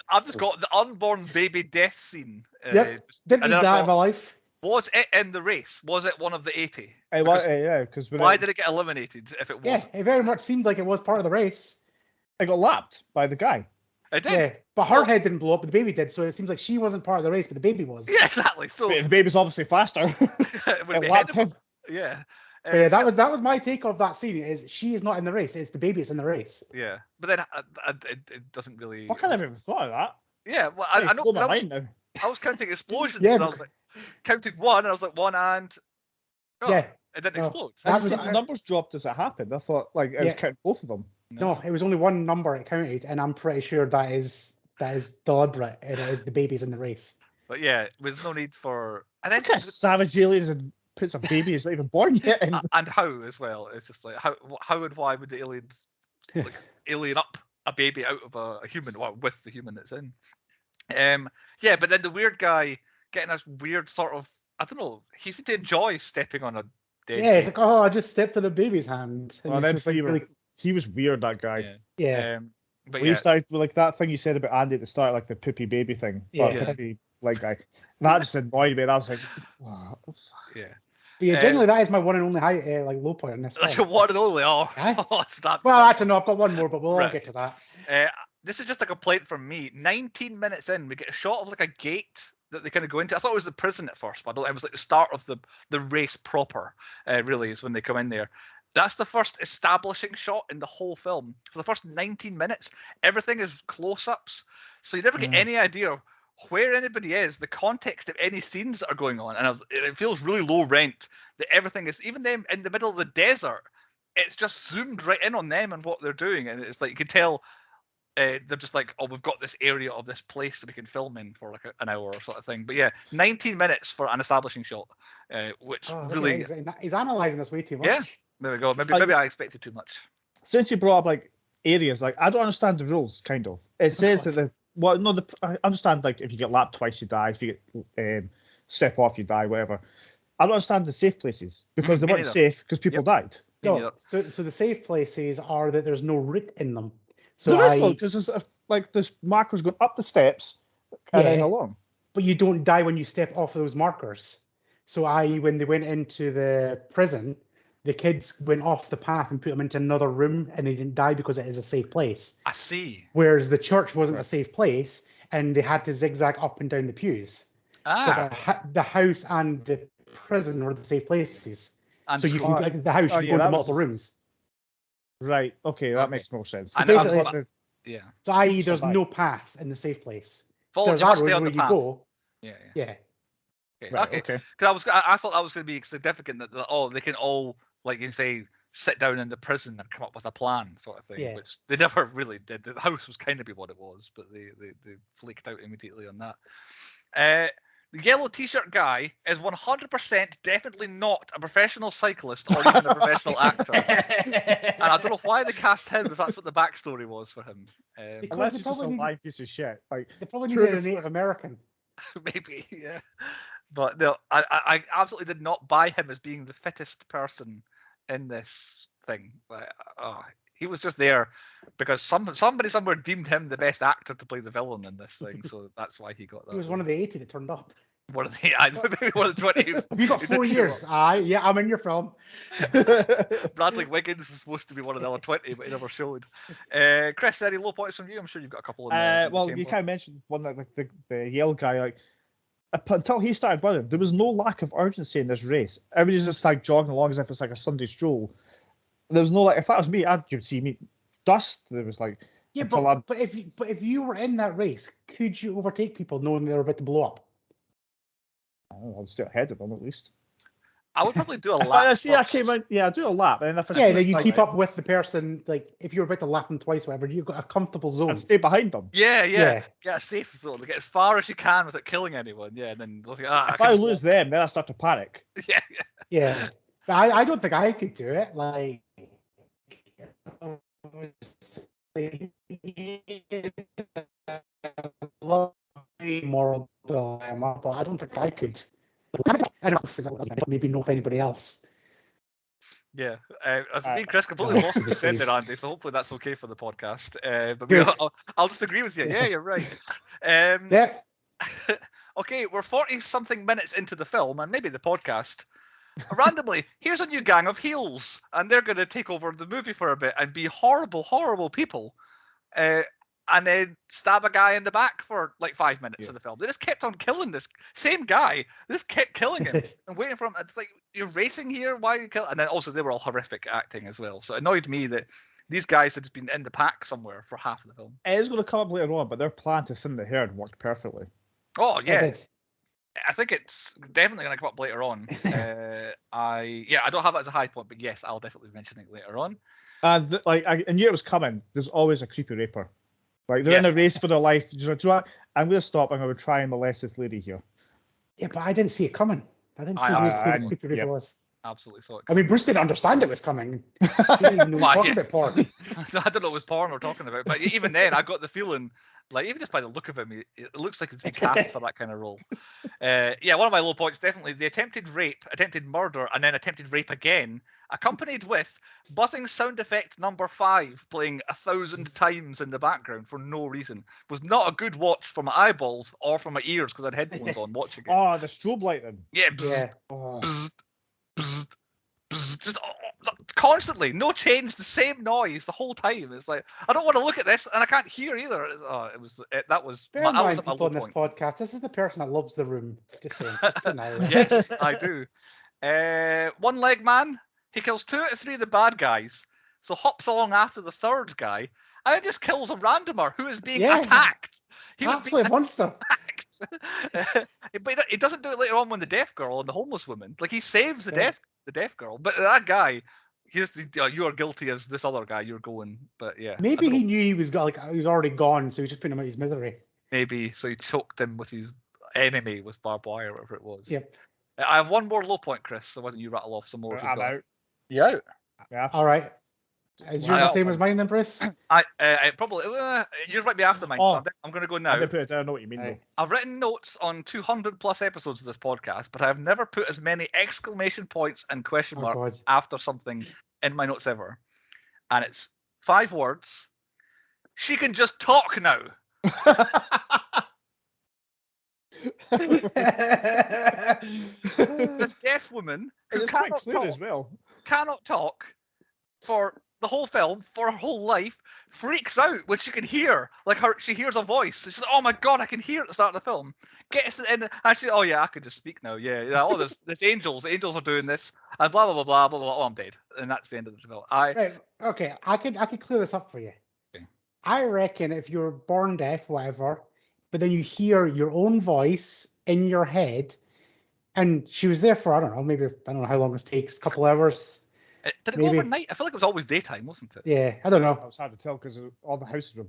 I've just got the unborn baby death scene. Yep. Didn't need that in my life. Was it in the race? Was it one of the 80? Because why did it get eliminated if it was? Yeah, it very much seemed like it was part of the race. It got lapped by the guy. It did. Yeah, but her head didn't blow up, but the baby did. So it seems like she wasn't part of the race, but the baby was. Yeah, exactly. So the baby's obviously faster. It lapped him. Yeah. Yeah, that was my take of that scene. Is she is not in the race? It's the baby that's in the race. Yeah, but then it doesn't really. Fuck, I never even thought of that. Yeah, well, I know. I was counting explosions. Yeah, and I was like counting one, and I was like one and. Oh. Yeah, It didn't No. explode. I That just was- see the numbers dropped as it happened. I thought like it was Yeah. counting both of them. No, it was only one number it counted, and I'm pretty sure that is deliberate, and it is the babies in the race. But yeah, there's no need for. And then What kind of savage aliens and puts a baby who's not even born yet? In? and how as well. It's just like how and why would the aliens like, alien up a baby out of a human, well, with the human that's in. Yeah, but then the weird guy getting this weird sort of, I don't know, he seemed to enjoy stepping on a dead Yeah, it's baby. like, oh, I just stepped on a baby's hand. And Oh, it's then just really, he was weird, that guy. yeah. But When he started with like that thing you said about Andy at the start, like the poopy baby thing. Yeah. Or poopy like guy. That just annoyed me. And I was like, wow. yeah. But yeah, generally that is my one and only high, like low point in this That's film. your one and only. Oh, Aye. stop. Well, actually, no, I've got one more, but we'll all Right. get to that. This is just a complaint from me. 19 minutes in, we get a shot of like a gate that they kind of go into. I thought it was the prison at first, but I don't, it was like the start of the race proper. Really, is when they come in there. That's the first establishing shot in the whole film. For the first 19 minutes, everything is close-ups, so you never get any idea where anybody is, the context of any scenes that are going on, and it feels really low rent that everything is, even them in the middle of the desert, it's just zoomed right in on them and what they're doing, and it's like you can tell they're just like, oh, we've got this area of this place that we can film in for like an hour or sort of thing. But yeah, 19 minutes for an establishing shot, which really he's analysing this way too much. Yeah. There we go. Maybe I expected too much. Since you brought up like areas, like I don't understand the rules. Kind of, it says that I understand like if you get lapped twice you die, if you get step off you die, whatever. I don't understand the safe places because they weren't safe because people died. No, so the safe places are that there's no route in them. So there is one because there's like there's markers going up the steps and then along. But you don't die when you step off of those markers. So when they went into the prison, the kids went off the path and put them into another room, and they didn't die because it is a safe place. I see. Whereas the church wasn't a safe place, and they had to zigzag up and down the pews. But the house and the prison were the safe places. And so you can go the house, you can go into multiple rooms. Right. Okay, that makes more sense. So basically, So i.e. there's no paths in the safe place. There's arrows where you go. Yeah. Right, okay. Because I thought that was going to be significant that they can all, like you say, sit down in the prison and come up with a plan, sort of thing, which they never really did. The house was kind of be what it was, but they flaked out immediately on that. The yellow t-shirt guy is 100% definitely not a professional cyclist or even a professional actor. And I don't know why they cast him if that's what the backstory was for him. Unless he's just a live piece of shit. Like they probably needed a Native American. Maybe, yeah. But no, I absolutely did not buy him as being the fittest person in this thing. He was just there because somebody somewhere deemed him the best actor to play the villain in this thing, so that's why he got that. He was one of the 80 that turned up. One of the maybe one of the 20. Have you got 4 years? Yeah, I'm in your film. Bradley Wiggins is supposed to be one of the other 20, but he never showed. Chris, any low points from you? I'm sure you've got a couple. Well, you kind of mentioned one like the yellow guy. Like until he started running, there was no lack of urgency in this race. Everybody's just like jogging along as if it's like a Sunday stroll. There was no like. If that was me, you'd see me dust. There was like. Yeah, but if you were in that race, could you overtake people knowing they were about to blow up? I'll stay ahead of them at least. I would probably do a lap. I came out. Yeah, do a lap, and if then you keep up with the person. Like if you're about to lap them twice, whatever, you've got a comfortable zone. And stay behind them. Yeah. Get a safe zone. Get as far as you can without killing anyone. Yeah, and then if I lose them, then I start to panic. Yeah. But I don't think I could do it. Like. Moral dilemma, but I don't think I could. I don't know, maybe not anybody else. Yeah, I think Chris completely lost what you said there, Andy. So hopefully that's okay for the podcast. But I'll just agree with you. Yeah, you're right. Yeah. Okay, we're 40-something minutes into the film, and maybe the podcast. Randomly, here's a new gang of heels, and they're going to take over the movie for a bit and be horrible, horrible people. And then stab a guy in the back for like 5 minutes of the film. They just kept on killing this same guy. They just kept killing him and waiting for him. It's like, you're racing here? Why are you killing? And then also they were all horrific acting as well. So it annoyed me that these guys had just been in the pack somewhere for half of the film. It is going to come up later on, but their plan to thin the herd worked perfectly. Oh, yeah. I think it's definitely going to come up later on. I don't have it as a high point, but yes, I'll definitely mention it later on. And like I knew it was coming. There's always a creepy raper. Like they're in a race for their life. Do you know what? I'm going to stop. I'm going to try and molest this lady here. Yeah, but I didn't see it coming. I didn't see who the creepy raper was. Absolutely saw it. I mean, Bruce didn't understand it was coming. He didn't even know we were talking about porn. I don't know what porn we're talking about, but even then, I got the feeling, like even just by the look of him, it looks like it's been cast for that kind of role. One of my low points definitely the attempted rape, attempted murder, and then attempted rape again, accompanied with buzzing sound effect number 5 playing 1,000 times in the background for no reason. Was not a good watch for my eyeballs or for my ears because I had headphones on watching it. Oh, the strobe light then. Yeah. Just constantly, no change, the same noise the whole time. It's like I don't want to look at this, and I can't hear either. That was. Bear in mind, people on this podcast. This is the person that loves The Room. Just saying. Yes, I do. One leg man. He kills 2 out of 3 of the bad guys, so hops along after the third guy, and it just kills a randomer who is being attacked. He was absolute monster. But he doesn't do it later on when the deaf girl and the homeless woman. Like he saves the deaf girl, but that guy, you are guilty as this other guy. You're going, but yeah. Maybe he knew he was already gone, so he just put him out his misery. Maybe so he choked him with his enemy with barbed wire, or whatever it was. Yep. I have one more low point, Chris. So why don't you rattle off some more? I'm out. You out? Yeah. All right. Is yours the same as mine then, Bruce? I probably yours might be after mine. So I'm going to go now. I don't know what you mean. Though. I've written notes on 200 plus episodes of this podcast, but I've never put as many exclamation points and question marks after something in my notes ever. And it's 5 words. She can just talk now. This deaf woman who cannot talk for the whole film, for her whole life, freaks out when she can hear, she hears a voice. She's like, "Oh my god, I can hear at the start of the film." Gets to the end, actually, "Oh yeah, I can just speak now." Yeah. Oh, there's angels. The angels are doing this, and blah blah blah blah blah blah. Oh, I'm dead, and that's the end of the film. Right. Okay, I could clear this up for you. Okay. I reckon if you're born deaf, whatever, but then you hear your own voice in your head, and she was there for I don't know how long this takes, a couple hours. Did it go overnight? I feel like it was always daytime, wasn't it? Yeah, I don't know. It's hard to tell because all the houses were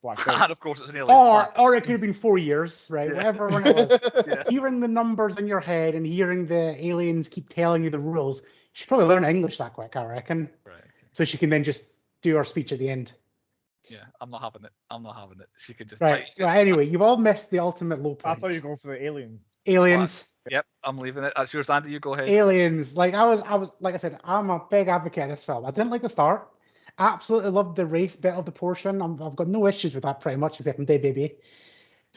blacked out. And of course, it's an alien. Or it could have been 4 years, right? Yeah. Whatever when it was. Hearing the numbers in your head and hearing the aliens keep telling you the rules, she probably learn English that quick, I reckon. Right. So she can then just do her speech at the end. Yeah, I'm not having it. She could just. Right. Anyway, you've all missed the ultimate low point. I thought you were going for the alien. Aliens. Yep, I'm leaving it. That's yours, Andy. You go ahead. Aliens. Like I was like I said, I'm a big advocate of this film. I didn't like the start. Absolutely loved the race bit of the portion. I've got no issues with that pretty much, except from Day Baby.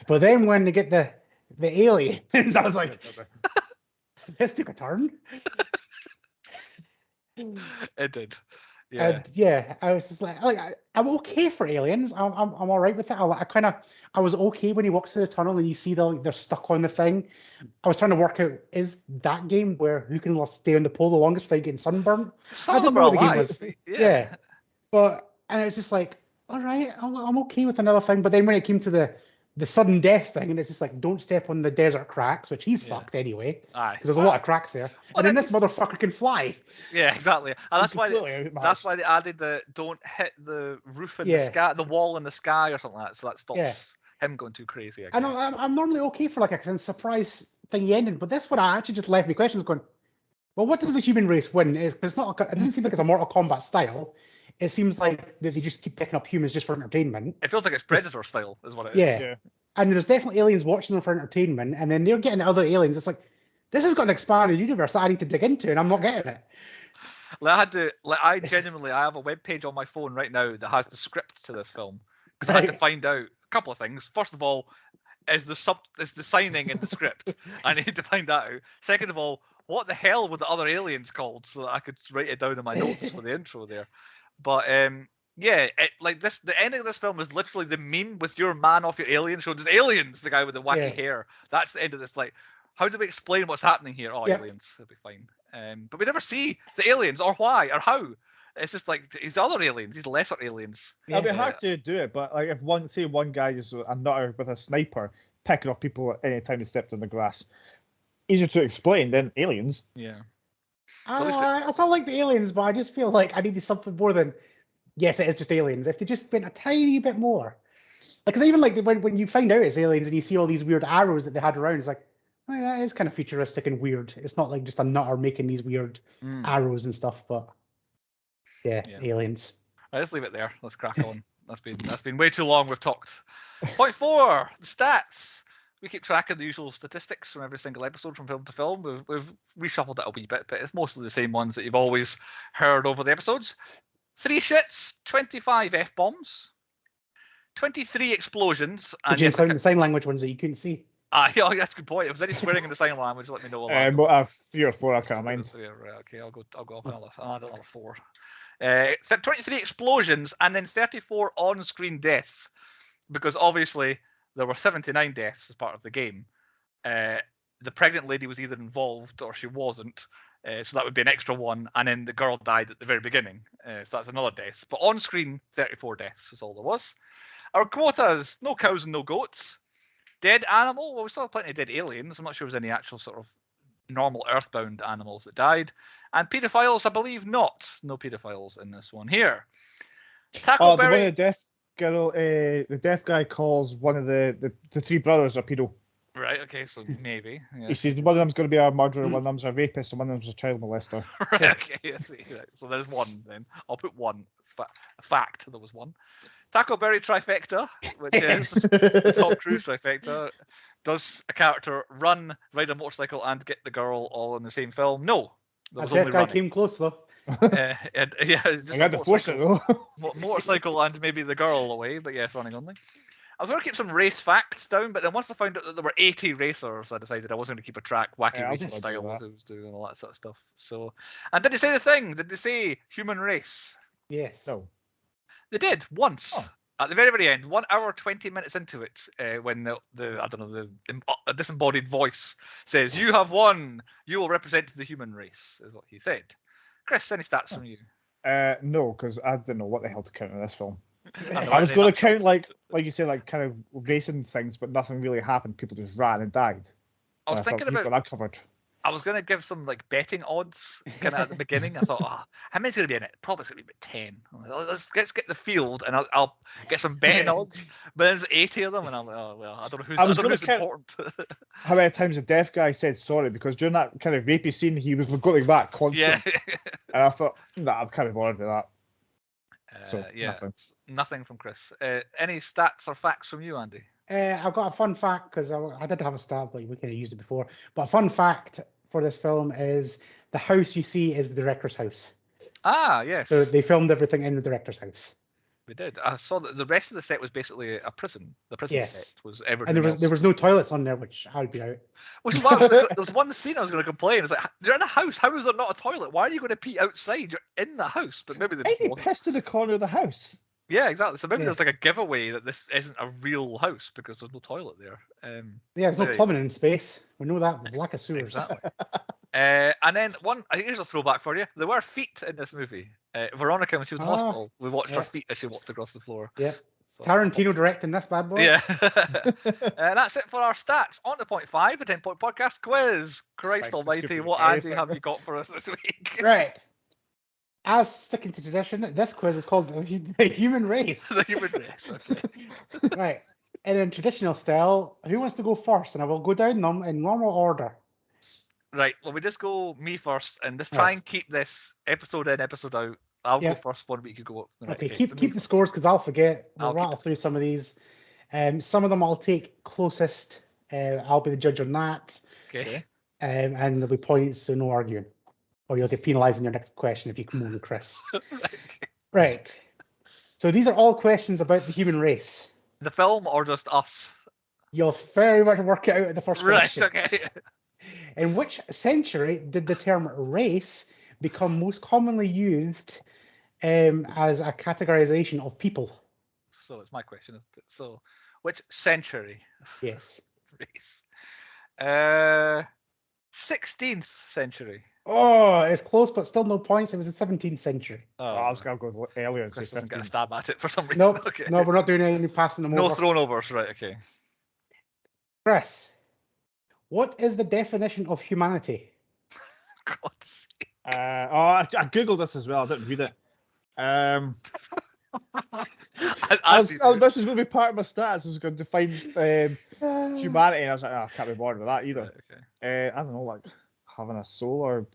But then when they get the aliens, I was like, this took a turn. It did. Yeah. And yeah, I was just like I'm okay for aliens. I'm all right with it. I was okay when he walks through the tunnel and you see they're stuck on the thing. I was trying to work out, is that game where who can stay on the pole the longest without getting sunburned? I didn't know the game was. Yeah. And it was just like, all right, I'm okay with another thing. But then when it came to the sudden death thing, and it's just like, don't step on the desert cracks, which he's fucked anyway, because there's a lot of cracks there. And then this motherfucker can fly. Yeah, exactly. And that's why they added the don't hit the roof in the sky, the wall in the sky or something like that. So that stops him going too crazy. I know I'm normally okay for a surprise thing ending, but this one actually just left me questions going, well, what does the human race win? It doesn't seem like it's a Mortal Kombat style. It seems like they just keep picking up humans just for entertainment. It feels like it's Predator style, is what it is. Yeah. And there's definitely aliens watching them for entertainment, and then they're getting other aliens. It's like, this has got an expanded universe that I need to dig into, and I'm not getting it. I have a web page on my phone right now that has the script to this film, because I had to find out a couple of things. First of all, is the signing in the script? I need to find that out. Second of all, what the hell were the other aliens called, so that I could write it down in my notes for the intro there. But the ending of this film is literally the meme with your man off your alien show. There's aliens, the guy with the wacky hair. That's the end of this. Like, how do we explain what's happening here? Oh, aliens, it'll be fine. But we never see the aliens or why or how. It's just like these other aliens, these lesser aliens. It'd be hard to do it, but like if one guy is a nutter with a sniper picking off people any time he stepped on the grass, easier to explain than aliens. Yeah. I still like the aliens, but I just feel like I needed something more than, yes, it is just aliens. If they just went a tiny bit more. Like, cause even like when you find out it's aliens and you see all these weird arrows that they had around, it's like, oh, that is kind of futuristic and weird. It's not like just a nutter making these weird arrows and stuff, but yeah, aliens. Right, let's leave it there. Let's crack on. That's been way too long. We've talked. Point 4, the stats. We keep track of the usual statistics from every single episode from film to film. We've reshuffled it a wee bit, but it's mostly the same ones that you've always heard over the episodes. 3 shits, 25 F-bombs, 23 explosions. Did you include the sign language ones that you couldn't see? Yeah, that's a good point. If there's any swearing in the sign language, let me know. I have 3 or 4, I can't mind. Right, okay, I'll go up another 4. 23 explosions and then 34 on-screen deaths, because obviously there were 79 deaths as part of the game. The pregnant lady was either involved or she wasn't, so that would be an extra 1, and then the girl died at the very beginning, so that's another death. But on-screen, 34 deaths is all there was. Our quotas: no cows and no goats. Dead animal, well, we still have plenty of dead aliens. I'm not sure there was any actual sort of normal earthbound animals that died. And paedophiles, I believe not. No paedophiles in this one here. The one of the deaf girl, the deaf guy calls one of the 3 brothers a pedo. Right, okay, so maybe. Yeah. He says one of them's going to be a murderer, one of them's a rapist, and one of them's a child molester. Right, okay, I see. Right. So there's 1 then. I'll put 1. A fact, there was 1. Tackleberry trifecta, which is the Tom Cruise trifecta. Does a character run, ride a motorcycle, and get the girl all in the same film? No. A deaf guy came close, though. Yeah, just I got to force it, though. Motorcycle and maybe the girl away, but yes, running only. I was going to keep some race facts down, but then once I found out that there were 80 racers, I decided I wasn't going to keep a track. Wacky racing style of who was doing all that sort of stuff. So, and did they say the thing? Did they say human race? Yes. No. They did once. Oh. At the very, very end, 1 hour 20 minutes into it, when the disembodied voice says, "You have won. You will represent the human race," is what he said. Chris, any stats from you? No, because I didn't know what the hell to count in this film. I was going to count like you said, like kind of racing things, but nothing really happened. People just ran and died. I was thinking about that covered. I was going to give some like betting odds kind of at the beginning. I thought, how many's going to be in it? Probably going to be about 10. Let's get the field and I'll get some betting odds. But there's 80 of them, and I'm like, oh well, I don't know who's important. How many times the deaf guy said sorry, because during that kind of rapey scene, he was going back constantly. Yeah. And I thought, I can't be bothered with that. So nothing from Chris. Any stats or facts from you, Andy? I've got a fun fact, because I did have a stat, but we kind of used it before. But a fun fact for this film is the house you see is the director's house. Ah, yes. So they filmed everything in the director's house. We did. I saw that the rest of the set was basically a prison. The prison set was everything. And there was no toilets on there, which I would be out. Which is why there's one scene I was going to complain. It's like, you're in a house. How is there not a toilet? Why are you going to pee outside? You're in the house. But maybe they pissed in the corner of the house. Yeah, exactly. So maybe there's like a giveaway that this isn't a real house because there's no toilet there. There's no plumbing in space. We know that. There's lack of sewers. Exactly. And then here's a throwback for you. There were feet in this movie. Veronica, when she was in the hospital, we watched her feet as she walked across the floor. Yeah. So, Tarantino directing this bad boy. Yeah. And that's it for our stats. On to point 5, a 10-point podcast quiz. Christ almighty, what Andy have you got for us this week? Right. As sticking to tradition, this quiz is called the human race. The human race, okay. Right. And in traditional style, who wants to go first? And I will go down them in normal order. Right. Well, we just go me first, and just try and keep this episode in, episode out. I'll go first 1 week. You go. Right, okay. Keep the scores, because I'll forget. We'll rattle through some of these. Some of them I'll take closest. I'll be the judge on that. Okay. And there'll be points, so no arguing. Or you'll get penalised in your next question if you come over, Chris. Right. So these are all questions about the human race. The film or just us? You'll very much work it out at the first question. Right, okay. In which century did the term race become most commonly used as a categorization of people? So it's my question. So which century? Yes. Race. 16th century. Oh, it's close, but still no points. It was the 17th century. I was going to go earlier and say Chris doesn't get a 15th. stab at it for some reason. Nope. Okay. No, we're not doing any passing them No over. thrown overs, right? Okay. Chris, what is the definition of humanity? God's sake. I googled this as well. I didn't read it. This was going to be part of my stats. I was going to define humanity, and I was like, I can't be bothered with that either. Right, okay. I don't know, like having a soul or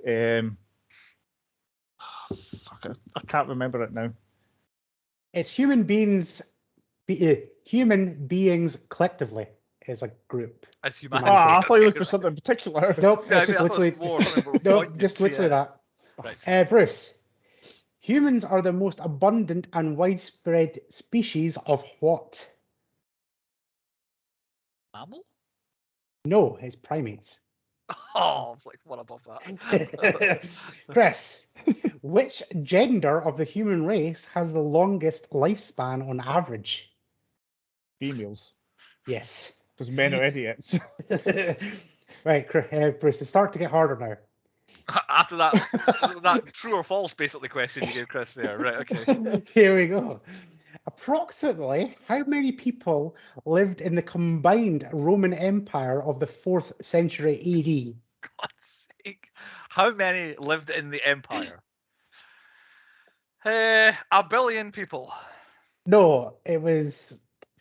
fuck it, I can't remember it now. It's human beings collectively as a group. As humanity. I thought you looked for something in particular. Nope, Yeah, it's just literally nope, just literally that. Right. Bruce, humans are the most abundant and widespread species of what? Mammal? No, it's primates. Oh, like one above that. Chris, which gender of the human race has the longest lifespan on average? Females, Yes. because men are idiots. Right, Bruce, it's starting to get harder now. After that true or false basically question you gave Chris there, right? Okay. Here we go. Approximately how many people lived in the combined Roman Empire of the 4th century AD? God's sake. How many lived in the empire? 1 billion people. No, it was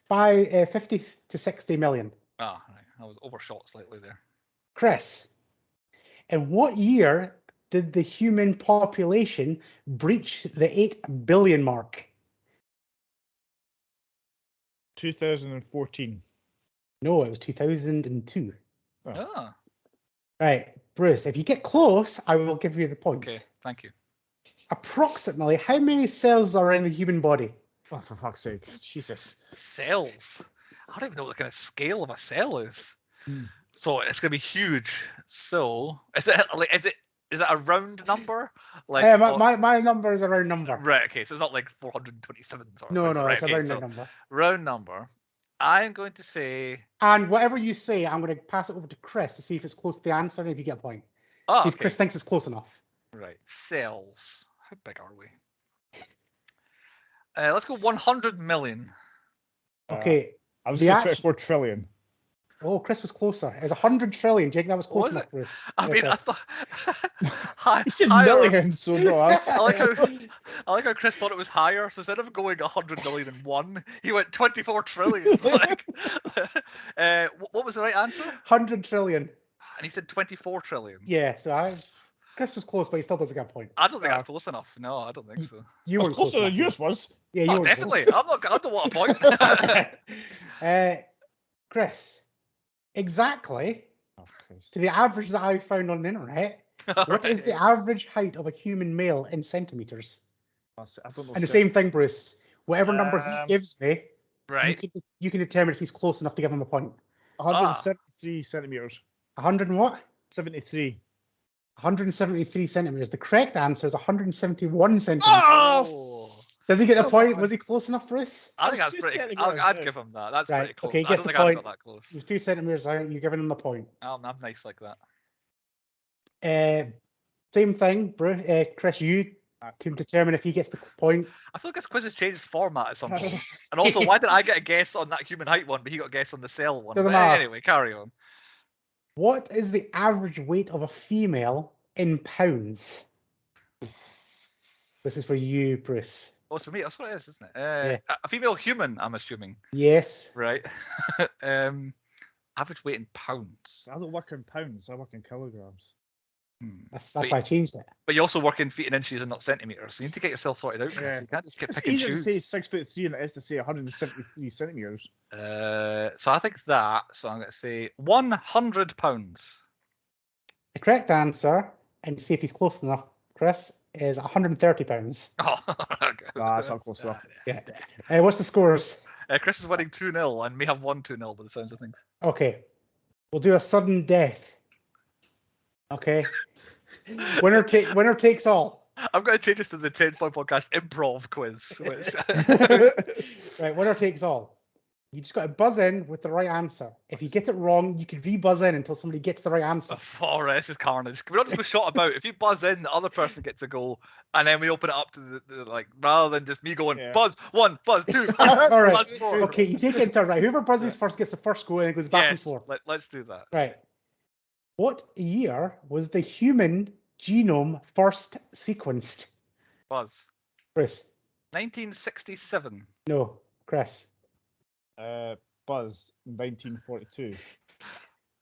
50 to 60 million. Ah, right. I was overshot slightly there. Chris, in what year did the human population breach the 8 billion mark? 2014. No, it was 2002. Ah, Right, Bruce, if you get close, I will give you the point. okay. Thank you. Approximately how many cells are in the human body? Oh, for fuck's sake. Jesus. Cells. I don't even know what the kind of scale of a cell is. So it's gonna be huge. So is it a round number? Like my number is a round number. right, okay, so it's not like 427 sort of No, thing. no, Right, it's okay, a round so number. round number. I'm going to say And whatever you say, I'm going to pass it over to Chris to see if it's close to the answer and if you get a point. oh, See if okay. Chris thinks it's close enough. Right. Cells. How big are we? Let's go 100 million. Okay. I was The saying act- 24 trillion. Oh, Chris was closer. It was 100 trillion. Jake, that was close Was enough. it? Bruce. I Yeah, mean, Chris. He said higher. million, so no. I like how Chris thought it was higher. So instead of going 100 million and one, he went 24 trillion. Like, what was the right answer? 100 trillion. And he said 24 trillion. Yeah, so Chris was close, but he still doesn't get a point. I don't think that's close enough. No, I don't think so. You I was weren't close closer than enough. yours was. Yeah, you Oh, weren't definitely. close. I don't want a point. Chris, exactly Oh, Christ. to the average that I found on the internet, what is the average height of a human male in centimeters? I don't know. And the same thing, Bruce. Whatever number he gives me, Right. you can determine if he's close enough to give him a point. 173 centimeters. 100 and what? 73. 173 centimeters. The correct answer is 171 centimeters. Oh. Does he get the Oh, point? my. Was he close enough, Bruce? I think That's that's 2 pretty. centimeters I'd out. give him that. That's Right, pretty close. okay, he I gets don't the think I'd point. got that close. He was 2 centimeters out. You're giving him the point. I'm nice like that. Same thing, Chris. You can determine if he gets the point. I feel like this quiz has changed format at some point. And also, why did I get a guess on that human height one, but he got a guess on the cell one? Doesn't But matter. anyway, carry on. What is the average weight of a female in pounds? This is for you, Bruce. Oh, it's for me. That's what it is, isn't it? Yeah. A female human, I'm assuming. Yes. Right. Average weight in pounds. I don't work in pounds. I work in kilograms. That's why I changed it. But you also work in feet and inches and not centimeters. So you need to get yourself sorted out. Yeah. You can't just get It's picking easier to say shoes. 6'3" than it is to say 173 centimeters. So I think that. So I'm going to say 100 pounds. The correct answer, and see if he's close enough, Chris, is 130 pounds. Oh, okay. Nah, that's not close enough. Yeah. What's the scores? Chris is winning 2-0 and may have won 2-0 by the sounds of things. Okay. We'll do a sudden death. Okay. Winner takes all. I'm going to change this to the 10 Point Podcast improv quiz. Right, winner takes all. You just got to buzz in with the right answer. If you get it wrong, you can re-buzz in until somebody gets the right answer. Oh, this is carnage. Can we not just go shot about? If you buzz in, the other person gets a goal, and then we open it up to the like, rather than just me going buzz 1, buzz 2, All right. buzz 4. Okay, you take it in turn, right? Whoever buzzes first gets the first goal, and it goes back and forth. Let's do that. Right. What year was the human genome first sequenced? Buzz. Chris. 1967. No, Chris. Buzz, 1942.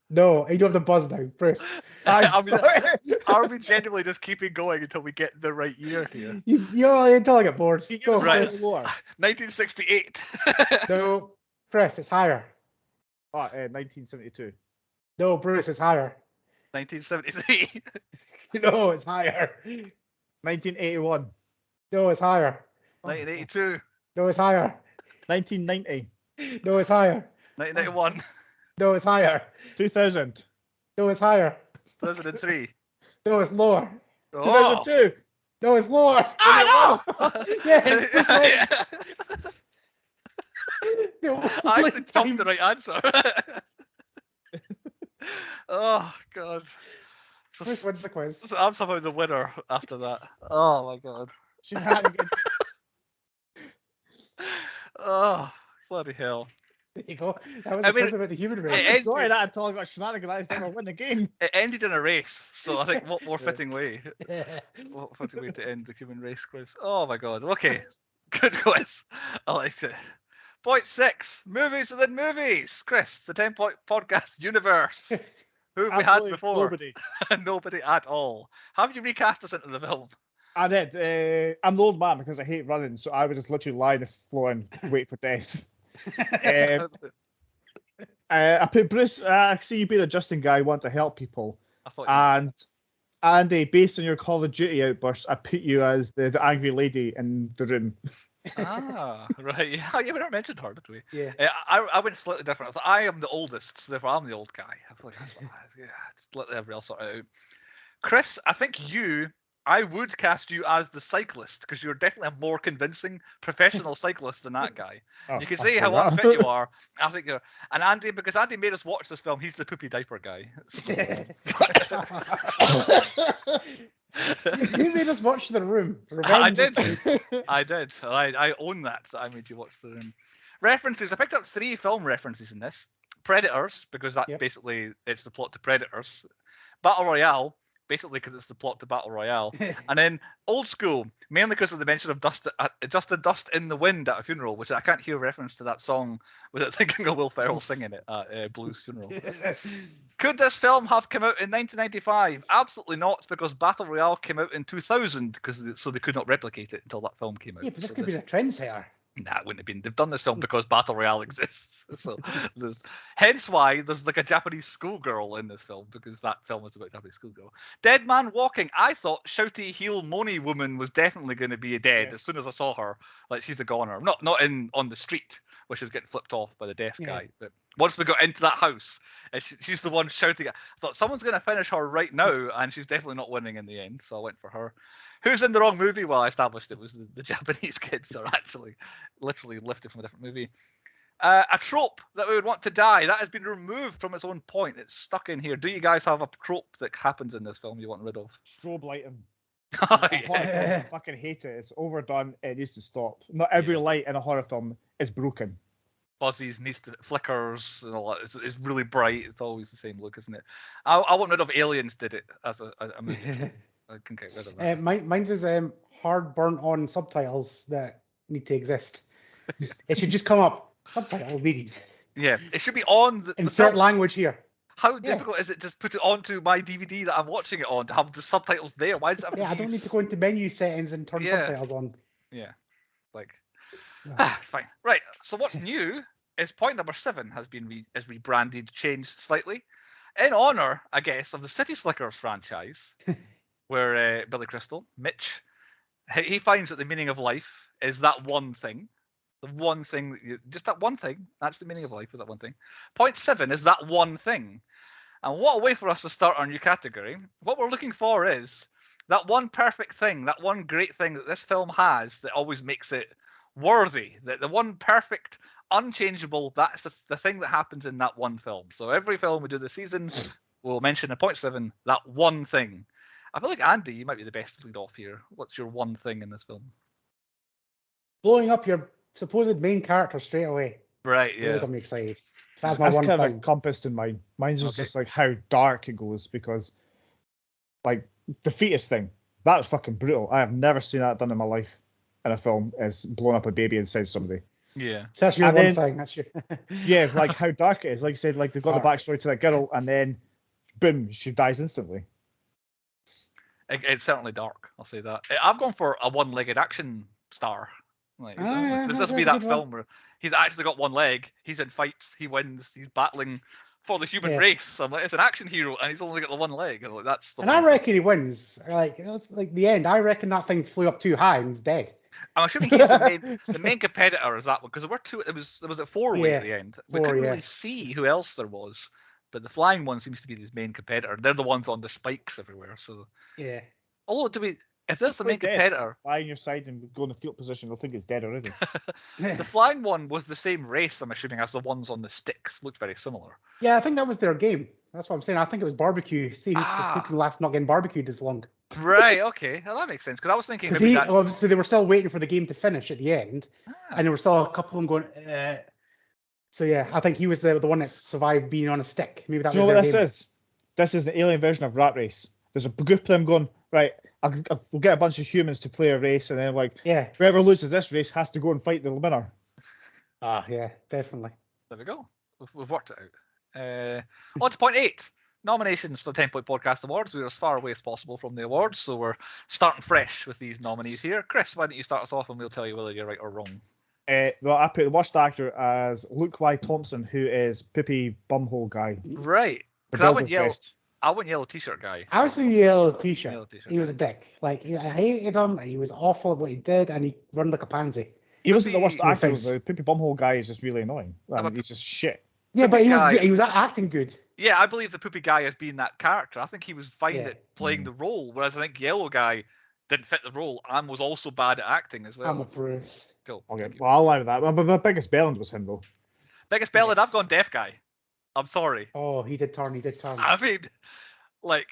No, you don't have the buzz now, Chris. Are we genuinely just keeping going until we get the right year here? Until I get bored. Go, right. Chris. 1968. No, Chris, it's higher. 1972. No, Bruce, it's higher. 1973. No, it's higher. 1981. No, it's higher. 1982. No, it's higher. 1990. No, it's higher. 1991. No, it's higher. 2000. No, it's higher. 2003. No, it's lower. 2002. No, it's lower. Oh, Yes, yeah. yes. I actually topped the right answer. Oh, God. Chris wins the quiz. So I'm somehow the winner after that. Oh, my God. Shenanigans. Oh, bloody hell. There you go. That was a quiz about the human race. Sorry that until I got shenanigans, then I'll win the game. It ended in a race, so I think what more fitting way? What fitting way to end the human race quiz? Oh my god. Okay, good quiz. I liked it. Point 6: movies within movies. Chris, the 10-point podcast universe. Who have we had before? Nobody. Nobody at all. How have you recast us into the film? I did. I'm the old man because I hate running, so I would just literally lie on the floor and wait for death. I put Bruce. I see you being a Justin guy, want to help people, I thought and Andy, based on your Call of Duty outbursts, I put you as the angry lady in the room. Right. Yeah, you never mentioned her, did we? Yeah. I went slightly different. I thought I am the oldest, so therefore I'm the old guy. I feel like that's what just let everybody else sort it out. Chris, I think I would cast you as the cyclist because you're definitely a more convincing professional cyclist than that guy. You can say how unfit you are. I think you're. And Andy, because Andy made us watch this film, he's the poopy diaper guy. You made us watch The Room. I did. I own that I made you watch The Room. References. I picked up 3 film references in this. Predators, because that's basically it's the plot to Predators. Battle Royale, basically because it's the plot to Battle Royale. And then Old School, mainly because of the mention of dust, just a dust in the wind at a funeral, which I can't hear reference to that song without thinking of Will Ferrell singing it at Blue's funeral. Could this film have come out in 1995? Absolutely not, because Battle Royale came out in 2000, so they could not replicate it until that film came out. Yeah, but this could be a trendsetter. Nah, it wouldn't have been. They've done this film because Battle Royale exists. So hence why there's like a Japanese schoolgirl in this film, because that film was about a Japanese schoolgirl. Dead Man Walking. I thought shouty heel moany woman was definitely going to be dead as soon as I saw her. Like she's a goner. Not on the street where she was getting flipped off by the deaf guy. But once we got into that house, and she's the one shouting. I thought someone's going to finish her right now, and she's definitely not winning in the end. So I went for her. Who's in the wrong movie? Well, I established it was the Japanese kids are actually literally lifted from a different movie. A trope that we would want to die, that has been removed from its own point. It's stuck in here. Do you guys have a trope that happens in this film you want rid of? Strobe lighting. I I fucking hate it. It's overdone. It needs to stop. Not every light in a horror film is broken. Buzzies, flickers, and all that. It's really bright. It's always the same look, isn't it? I want rid of Aliens did it as a movie. I can get rid of that. Mine's is hard burnt on subtitles that need to exist. It should just come up. Subtitles needed. Yeah, it should be on the insert film. Language here. How difficult is it just put it onto my DVD that I'm watching it on to have the subtitles there? Why does it have to I don't need to go into menu settings and turn subtitles on. Yeah, fine. Right. So what's new is point number 7 has been rebranded, changed slightly, in honor, I guess, of the City Slickers franchise, where Billy Crystal, Mitch, he finds that the meaning of life is that one thing. The one thing, just that one thing. That's the meaning of life, is that one thing. Point 7 is that one thing. And what a way for us to start our new category. What we're looking for is that one perfect thing, that one great thing that this film has that always makes it worthy. The one perfect unchangeable. That's the thing that happens in that one film. So every film we do this season, we'll mention in point 7 that one thing. I feel like Andy, you might be the best to lead off here. What's your one thing in this film? Blowing up your supposed main character straight away. Right, yeah. Really got me excited. That's my That's one kind of thing. encompassed in mine. Mine's Okay. just like how dark it goes because, like, the fetus thing, that was fucking brutal. I have never seen that done in my life in a film, is blowing up a baby inside somebody. Yeah. So that's your And one then- thing. That's your. Yeah, like how dark it is. Like you said, like they've got the Dark. backstory to that girl, and then boom, she dies instantly. It's certainly dark. I'll say that. I've gone for a one-legged action star. Like, Yeah, this that's be a that good one. film where he's actually got one leg. He's in fights. He wins. He's battling for the human Yeah. race. I'm like, it's an action hero, and he's only got the one leg. And I'm like, that's the And I reckon he wins. Like that's like the end. I reckon that thing flew up too high and he's dead. I'm assuming he's the main competitor is that one because there were two. There was a four-way Yeah, at the end. We 4, couldn't yeah. really see who else there was, but the flying one seems to be his main competitor. They're the ones on the spikes everywhere. So, Yeah. although if there's the main Dead. competitor, Fly on your side and go in the field position, they'll think it's dead already. the flying one was the same race. I'm assuming as the ones on the sticks. Looked very similar. Yeah, I think that was their game. That's what I'm saying. I think it was barbecue. See who Ah. can last not getting barbecued as long. Right. Okay. Well, that makes sense because I was thinking Because maybe that. obviously they were still waiting for the game to finish at the end, Ah. and there were still a couple of them going. So yeah, I think he was the one that survived being on a stick. Maybe that Do you know was what their this game. is? This is the alien version of Rat Race. There's a group of them going, right, we'll get a bunch of humans to play a race, and then like Yeah. whoever loses this race has to go and fight the winner. Ah, yeah, definitely. There we go. We've worked it out. On to point 8. Nominations for the 10 Point Podcast Awards. We're as far away as possible from the awards, so we're starting fresh with these nominees here. Chris, why don't you start us off and we'll tell you whether you're right or wrong. Well, I put the worst actor as Luke Y. Thompson, who is Pippi Bumhole guy. Right. The Because I went Belgian yellow. Fest. I went yellow t-shirt guy. I was the yellow t-shirt. Yellow t-shirt He was a dick. Like I hated him. He was awful at what he did, and he run like a pansy. He wasn't the worst No actor. offense. The Pippi Bumhole guy is just really annoying. I mean, but- he's just shit. Yeah, but he was guy. good. He was acting good. Yeah, I believe the poopy guy as being that character. I think he was fine Yeah. at playing the role, whereas I think yellow guy didn't fit the role and was also bad at acting as well. I'm a Bruce. Cool. Okay, Thank you. well, I'll allow that. My biggest bellend was him, though. Biggest Bellend, Yes. I've gone deaf guy. I'm sorry. Oh, he did turn. He did turn. I mean, like,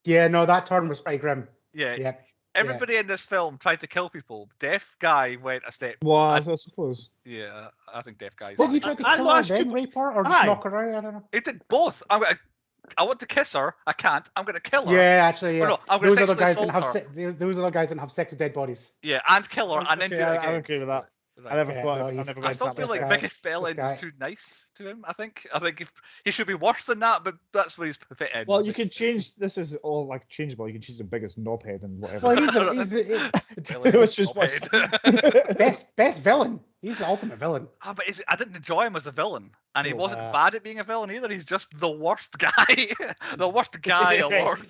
Yeah, no, that turn was pretty grim. yeah, Yeah. everybody in this film tried to kill people. Deaf guy went a step. Well, I suppose. Yeah, I think deaf guy's. Did he try to I kill her lost then, people- rape her, or just Aye. knock her out? I don't know. He did both. I want to kiss her. I can't. I'm gonna kill her. Yeah, actually, yeah. no, I'm gonna those other sexually guys didn't have assault those other guys didn't have sex with dead bodies. Yeah, and kill her, and then Okay, do it I again. agree with that. Right. I never Yeah, thought. no, I he's- never I read still that feel much like guy- Biggest Bellend guy. is too nice to him. I think if he should be worse than that, but that's where he's fit in. Well, you can change. This is all like changeable. You can choose the biggest knobhead and whatever. Well, he's the Which is worse. best villain. He's the ultimate villain. Ah, but I didn't enjoy him as a villain, and he Oh, wasn't wow. bad at being a villain either. He's just the worst guy, the worst guy award.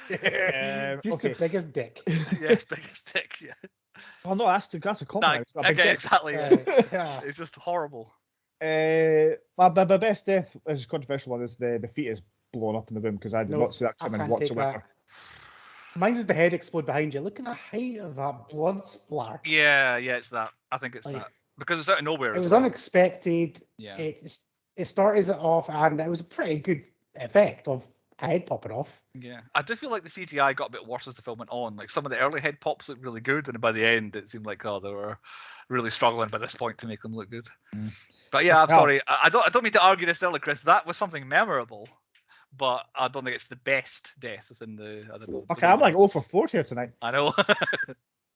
Yeah. Just Okay. the biggest dick. Yes, biggest dick. Yeah, Well, no, that's a compliment. He's got a big okay, dick. exactly. Yeah. Yeah. It's just horrible. My best death, is a controversial one, is the fetus blowing up in the room because I did No, not see that I coming can't take whatsoever. Mine is the head explode behind you. Look at the height of that blood splatter. Yeah, it's that. I think it's Like, that because it's out of nowhere. It as was well. unexpected. Yeah. It started it off, and it was a pretty good effect of a head popping off. Yeah, I do feel like the CGI got a bit worse as the film went on. Like some of the early head pops looked really good, and by the end, it seemed like they were really struggling by this point to make them look good. Mm. But yeah, I'm Well- sorry. I don't mean to argue this early, Chris. That was something memorable, but I don't think it's the best death within the. I don't know. Okay, I'm like 0 for 4 here tonight. I know.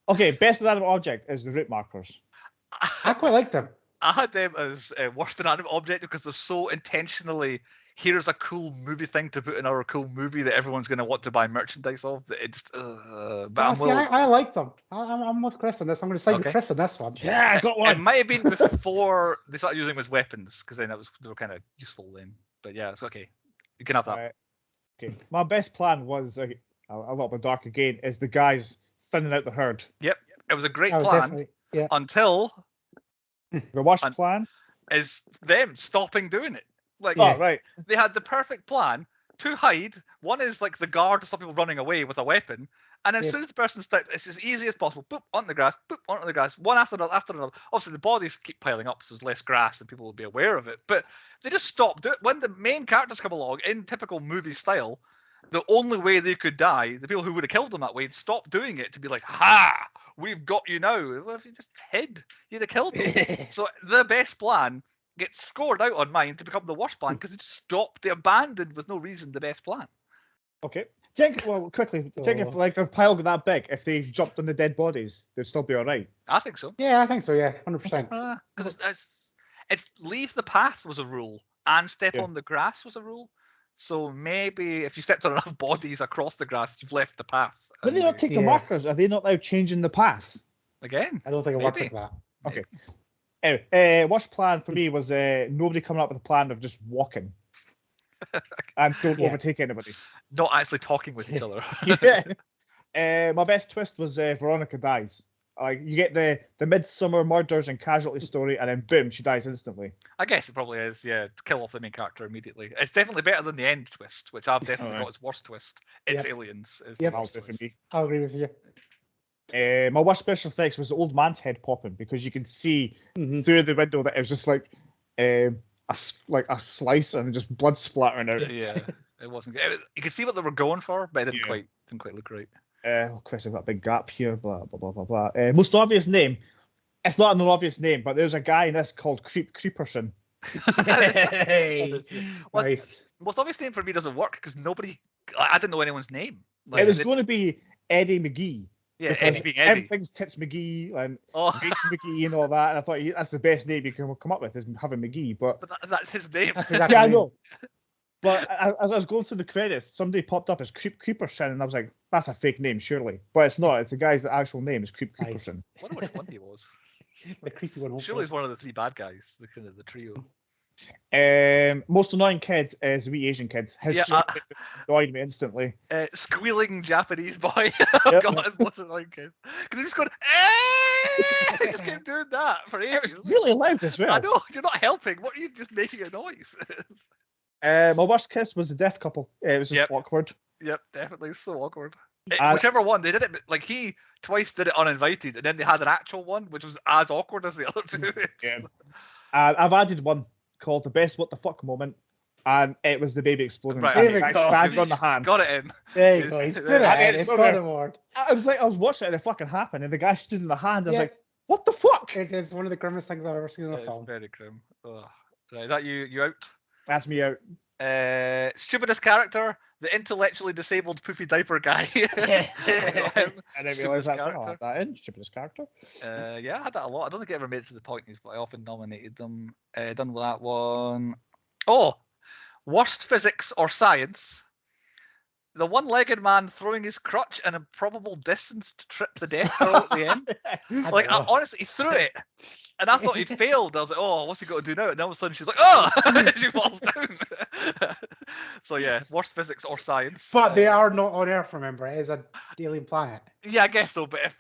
Okay, best inanimate object is the root markers. I quite liked them. I had them as worst inanimate object because they're so intentionally. Here's a cool movie thing to put in our cool movie that everyone's going to want to buy merchandise of. That it's, but I'm See, willing. I liked them. I'm with Chris on this. I'm going to side Okay. with Chris on this one. Yeah, I got It one. might have been before they started using them as weapons, because then they were kind of useful then. But yeah, it's okay. You can have that. Right. Okay, my best plan was a little bit dark again. Is the guys thinning out the herd. Yep, it was a great That was plan definitely yeah. until The worst And- plan. is them stopping doing it. Like Oh, right. they had the perfect plan to hide. One is like the guard to stop people running away with a weapon, And as soon as the person steps, it's as easy as possible. Boop, onto the grass, boop, onto the grass, one after another, after another. Obviously, the bodies keep piling up, so there's less grass and people will be aware of it. But they just stop doing it. When the main characters come along, in typical movie style, the only way they could die, the people who would have killed them that way, stop doing it to be like, ha, we've got you now. Well, if you just hid, you'd have killed them. So the best plan gets scored out on mine to become the worst plan because it stopped, they abandoned with no reason the best plan. Okay. Think if like the pile got that big, if they jumped on the dead bodies, they'd still be all right. I think so. Yeah, I think so. Yeah, 100%. Because it's leave the path was a rule, and step on the grass was a rule. So maybe if you stepped on enough bodies across the grass, you've left the path. But they not take the markers. Are they not now changing the path? Again? I don't think it works like that. Okay. Anyway, worst plan for me was nobody coming up with a plan of just walking. And don't overtake anybody. Not actually talking with each other. My best twist was Veronica dies. Like you get the Midsummer murders and casualty story, and then boom, she dies instantly. I guess it probably is, to kill off the main character immediately. It's definitely better than the end twist, which I've definitely got as worst twist. It's aliens. For me. I'll agree with you. My worst special effects was the old man's head popping because you can see through the window that it was just like a slice and just blood splattering out. Yeah, it wasn't good. You could see what they were going for, but it didn't quite look right. Chris, I've got a big gap here. Blah blah blah blah blah. Most obvious name. It's not an obvious name, but there's a guy in this called Creeperson. Nice. Most obvious name for me doesn't work because I didn't know anyone's name. Like, it was going to be Eddie McGee. Yeah, Eddie being Eddie. Everything's Tits McGee and Mason McGee and all that. And I thought that's the best name you can come up with is having McGee. But that's his name. That's exactly I know. But as I was going through the credits, somebody popped up as Creeperson, and I was like, that's a fake name, surely. But it's not. It's the guy's actual name is Creeperson. I wonder which one he was. The creepy one. Surely he's one of the three bad guys, the kind of the trio. Most annoying kid is the wee Asian kid. His annoyed me instantly. Squealing Japanese boy. God, that's most annoying kid. Because he's just going, eh! He just kept doing that for ages. It's really loud as well. I know, you're not helping. What are you just making a noise? My worst kiss was the deaf couple. It was just awkward. Yep, definitely so awkward. Whichever one, they did it, like he twice did it uninvited, and then they had an actual one, which was as awkward as the other two. Yeah. I've added one called the best what the fuck moment, and it was the baby exploding. Right, standing on the hand. Got it in. There you go. He's put it in. It's got award. I was watching it, and it fucking happened, and the guy stood in the hand. I was like, what the fuck? It is one of the grimmest things I've ever seen in a film. Very grim. Oh. Right, is that you out? That's me out. Stupidest character, the intellectually disabled poofy diaper guy. I didn't realise that's not that in. Stupidest character. I had that a lot. I don't think I ever made it to the pointies, but I often nominated them. Done with that one. Oh, worst physics or science. The one-legged man throwing his crutch an improbable distance to trip the death girl at the end. Honestly, he threw it, and I thought he'd failed. I was like, "Oh, what's he got to do now?" And all of a sudden, she's like, "Oh!" and she falls down. So worst physics or science. But they are not on Earth. Remember, it is a alien planet. Yeah, I guess so. But if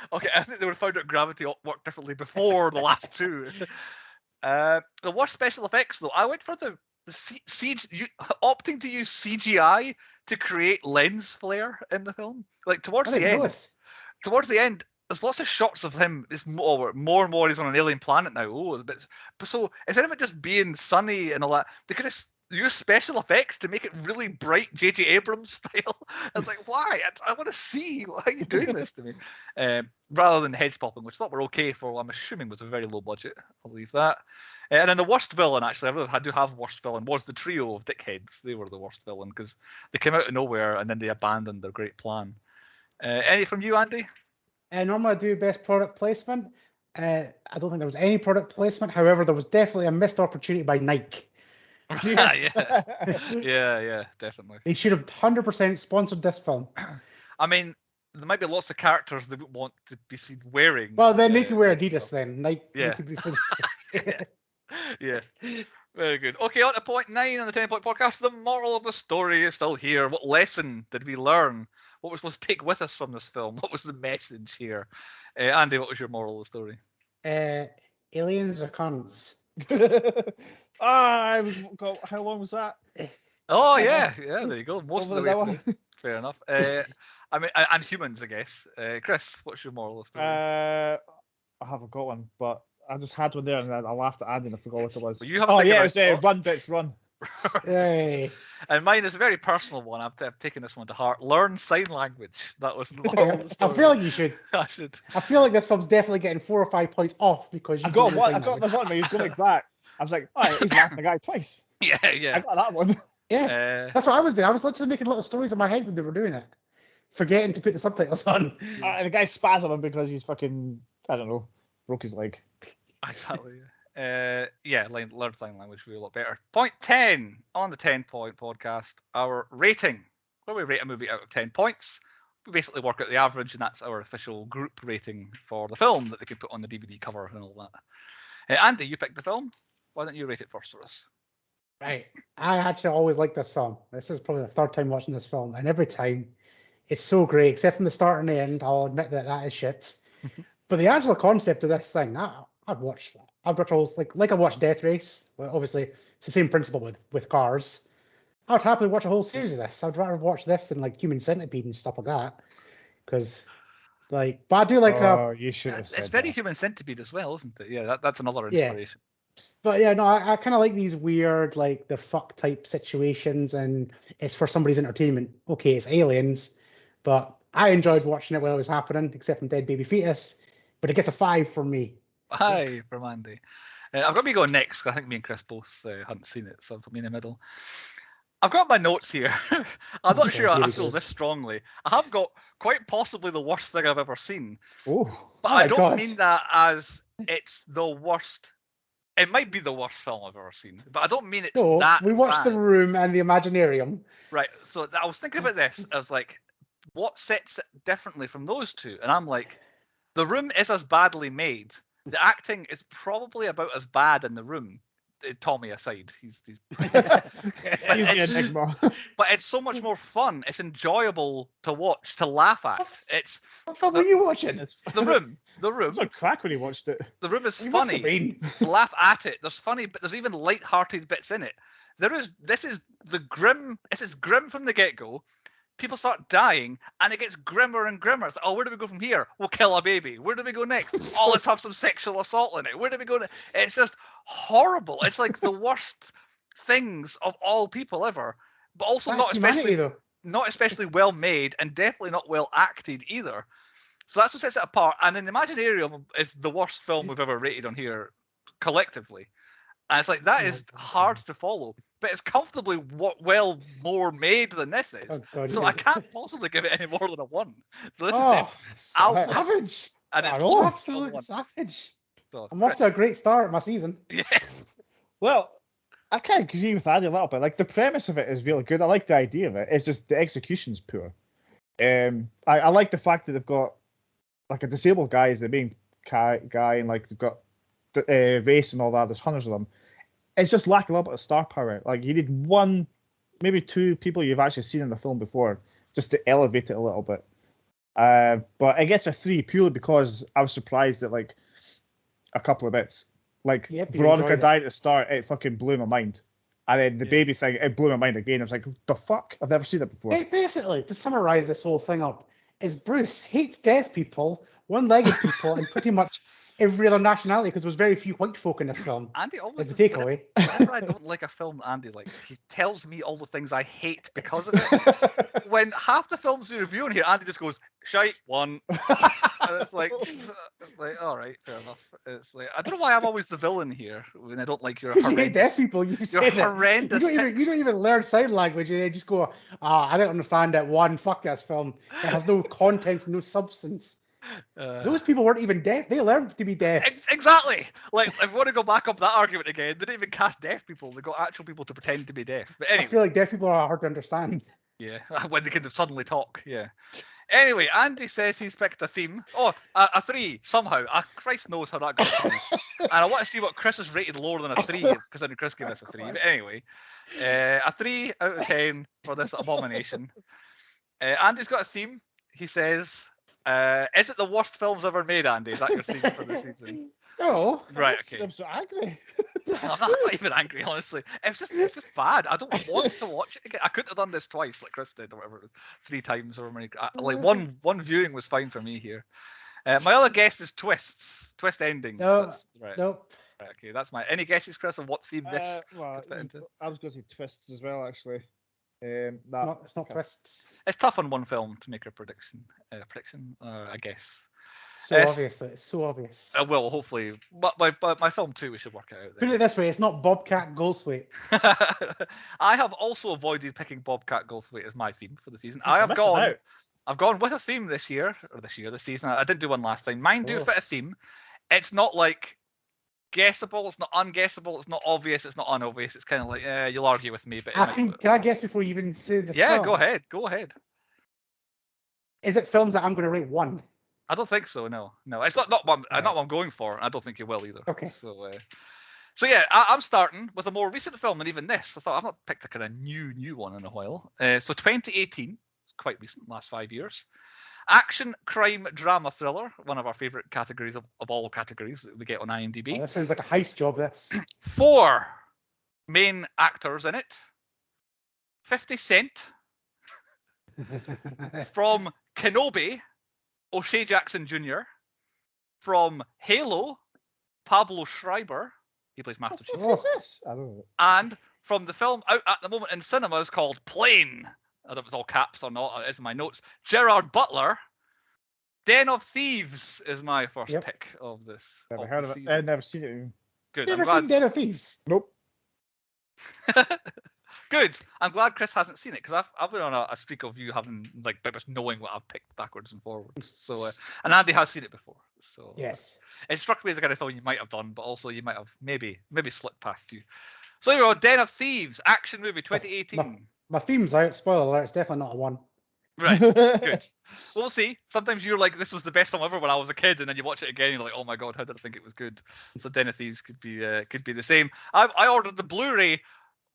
I think they would have found out gravity worked differently before the last two. The worst special effects, though, I went for the CG, opting to use CGI to create lens flare in the film. Like towards the end, there's lots of shots of him. It's more and more he's on an alien planet now. But so instead of it just being sunny and all that, they could have used special effects to make it really bright J.J. Abrams style. I was like, why? I want to see. Why are you doing this to me? Rather than hedge popping, which I thought were okay for, I'm assuming, was a very low budget. I'll leave that. And then the worst villain, actually, I do have worst villain, was the trio of dickheads. They were the worst villain because they came out of nowhere and then they abandoned their great plan. Any from you, Andy? Normally I do best product placement. I don't think there was any product placement. However, there was definitely a missed opportunity by Nike. Yeah, definitely. They should have 100% sponsored this film. I mean, there might be lots of characters they would want to be seen wearing. Well, then they could wear Adidas then. Nike could be Yeah. Very good. Okay, on to point 9 on the 10-point podcast. The moral of the story is still here. What lesson did we learn? What we're supposed to take with us from this film? What was the message here? Andy, what was your moral of the story? Aliens are cunts. How long was that? Oh, yeah, there you go. Most of the way. Fair enough. I mean, and humans, I guess. Chris, what's your moral of the story? I haven't got one, but I just had one there and I laughed at Andy and I forgot what it was. Well, you have oh to yeah, think it was about Run Bitch Run. Yay. And mine is a very personal one. I've taken this one to heart. Learn sign language. That was the moral of the I story. feel like you should. I should. I feel like this film's definitely getting 4 or 5 points off because you I got don't one. know I sign got the language. one where he was going like that. I was like, oh, he's laughing the guy twice. Yeah, I yeah. got that one. Yeah, that's what I was doing. I was literally making little stories in my head when they were doing it, forgetting to put the subtitles on. And the guy spasming because he's fucking, I don't know, broke his leg. Exactly. Yeah, learn sign language will be a lot better. Point 10 on the 10-point podcast. Our rating, where we rate a movie out of 10 points. We basically work out the average, and that's our official group rating for the film that they can put on the DVD cover and all that. Andy, you picked the film. Why don't you rate it first for us? Right. I actually always like this film. This is probably the third time watching this film, and every time it's so great, except from the start and the end. I'll admit that is shit. But the actual concept of this thing, I'd watch that. I'd watch all like I watched Death Race. Well, obviously, it's the same principle with cars. I would happily watch a whole series of this. I'd rather watch this than like Human Centipede and stuff like that. Because, but I do like you should have It's said very that. Human Centipede as well, isn't it? Yeah, that's another Yeah. inspiration. But yeah, no, I kind of like these weird, like the fuck type situations, and it's for somebody's entertainment. Okay, it's aliens, but I enjoyed watching it when it was happening, except from Dead Baby Fetus. But it gets a 5 from me. Hi, from Andy. I've got me going next because I think me and Chris both hadn't seen it, so put me in the middle. I've got my notes here. I'm not sure I feel this strongly. I have got quite possibly the worst thing I've ever seen. Oh, But I don't mean that as it's the worst. It might be the worst film I've ever seen, but I don't mean it's that we watched bad. The Room and The Imaginarium. Right, so I was thinking about this. I was like, what sets it differently from those two? And I'm like, The Room is as badly made. The acting is probably about as bad in The Room. Tommy aside, he's he's the enigma. but it's so much more fun. It's enjoyable to watch, to laugh at. It's What film were you watching? The Room. The It Room. was a crack when he watched it. The Room is You must have funny. been. Laugh at it. There's funny, but there's even light-hearted bits in it. This is the grim. This is grim from the get-go. People start dying, and it gets grimmer and grimmer. It's like, oh, where do we go from here? We'll kill a baby. Where do we go next? Oh, let's have some sexual assault in it. Where do we go? It's just horrible. It's like the worst things of all people ever, but also That's not especially well made, and definitely not well acted either. So that's what sets it apart. And then the Imaginarium is the worst film we've ever rated on here collectively. And it's like, that is hard to follow, but it's comfortably well more made than this is. Oh, God, So yeah. I can't possibly give it any more than a 1. So this is Oh, Alpha, savage! and it's Oh, close to absolute 1. savage! So, I'm off to a great start at my season. yeah. Well, I can't agree with Andy a little bit. Like, the premise of it is really good. I like the idea of it. It's just the execution's poor. I like the fact that they've got like a disabled guy as the main guy, and like they've got race and all that. There's hundreds of them. It's just lacking a little bit of star power. Like, you need 1, maybe 2 people you've actually seen in the film before just to elevate it a little bit. But it gets a 3 purely because I was surprised at like a couple of bits. Like, Yep, you Veronica enjoyed it. died at the start, it fucking blew my mind. And then the baby thing, it blew my mind again. I was like, the fuck? I've never seen it before. Basically, to summarize this whole thing up, is Bruce hates deaf people, one-legged people, and pretty much every other nationality because there's very few white folk in this film. Andy always Is the does- takeaway. Whenever I don't like a film that Andy likes, he tells me all the things I hate because of it. When half the films we review in here, Andy just goes, shite, 1. And it's like, all right, fair enough. It's like, I don't know why I'm always the villain here when I don't like your You hate deaf horrendous. people. You You're say that. horrendous. You don't even learn sign language, and then just go, I don't understand that 1. Fuck this film. It has no contents, no substance. Those people weren't even deaf. They learned to be deaf. Exactly. Like, if we want to go back up that argument again, they didn't even cast deaf people. They got actual people to pretend to be deaf. But I anyway, feel like deaf people are hard to understand. yeah, when they can suddenly talk. Yeah. Anyway, Andy says he's picked a theme. Oh, a 3 somehow. Christ knows how that got a 3. And I want to see what Chris has rated lower than a 3 because I know Chris gave us a 3. But anyway, a 3 out of 10 for this abomination. Andy's got a theme. He says, is it the worst films ever made, Andy? Is that your theme for the season? Oh, Right, okay. I'm so angry. I'm not even angry, honestly. It's just bad. I don't want to watch it again. I couldn't have done this twice, like Chris did, or whatever it was, 3 times or many. Like one viewing was fine for me here. My other guess is twists, twist endings. No, That's right. nope. Right, okay, that's my. Any guesses, Chris, on what theme this Well, could fit into? I was going to say twists as well, actually. It's not twists. It's tough on one film to make a prediction. I guess. So obvious. It's so obvious. Well, hopefully, but my film too. We should work it out. Put it this way: it's not Bobcat Goldthwait. I have also avoided picking Bobcat Goldthwait as my theme for the season. You're missing out. I've gone with a theme this season. I didn't do one last time. Mine do fit a theme. It's not like guessable. It's not unguessable. It's not obvious. It's not unobvious. It's kind of like, you'll argue with me, but Can I guess before you even say the film? Go ahead. Go ahead. Is it films that I'm going to rate 1? I don't think so. No. It's not what I'm going for. I don't think you will either. Okay. So yeah, I'm starting with a more recent film than even this. I thought I've not picked a kind of new one in a while. So 2018, it's quite recent, last 5 years. Action, crime, drama, thriller, one of our favourite categories of all categories that we get on IMDb. Oh, that sounds like a heist job, this. 4 main actors in it. 50 Cent from Kenobi, O'Shea Jackson Jr. From Halo, Pablo Schreiber. He plays Master Chief. What's this? I don't know. And from the film out at the moment in cinemas called Plane. I don't know if it's all caps or not. It is in my notes. Gerard Butler. Den of Thieves is my first pick of this. Never heard of it. I've never seen it. Good. Never seen Den of Thieves? Nope. Good. I'm glad Chris hasn't seen it because I've been on a streak of you having like knowing what I've picked backwards and forwards. So and Andy has seen it before. So yes, it struck me as a kind of film you might have done, but also you might have maybe slipped past you. So here we go. Den of Thieves, action movie, 2018. My theme's out. Spoiler alert: it's definitely not a 1. Right, good. We'll see. Sometimes you're like, this was the best film ever when I was a kid, and then you watch it again, and you're like, oh my god, how did I think it was good? So Den of Thieves could be the same. I ordered the Blu-ray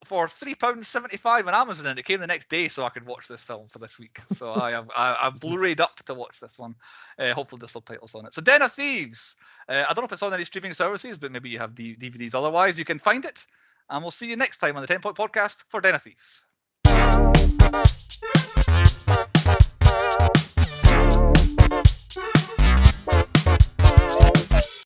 for £3.75 on Amazon, and it came the next day, so I could watch this film for this week. So I've Blu-rayed up to watch this one. Hopefully the subtitles on it. So Den of Thieves. I don't know if it's on any streaming services, but maybe you have DVDs. Otherwise, you can find it, and we'll see you next time on the 10 Point Podcast for Den of Thieves.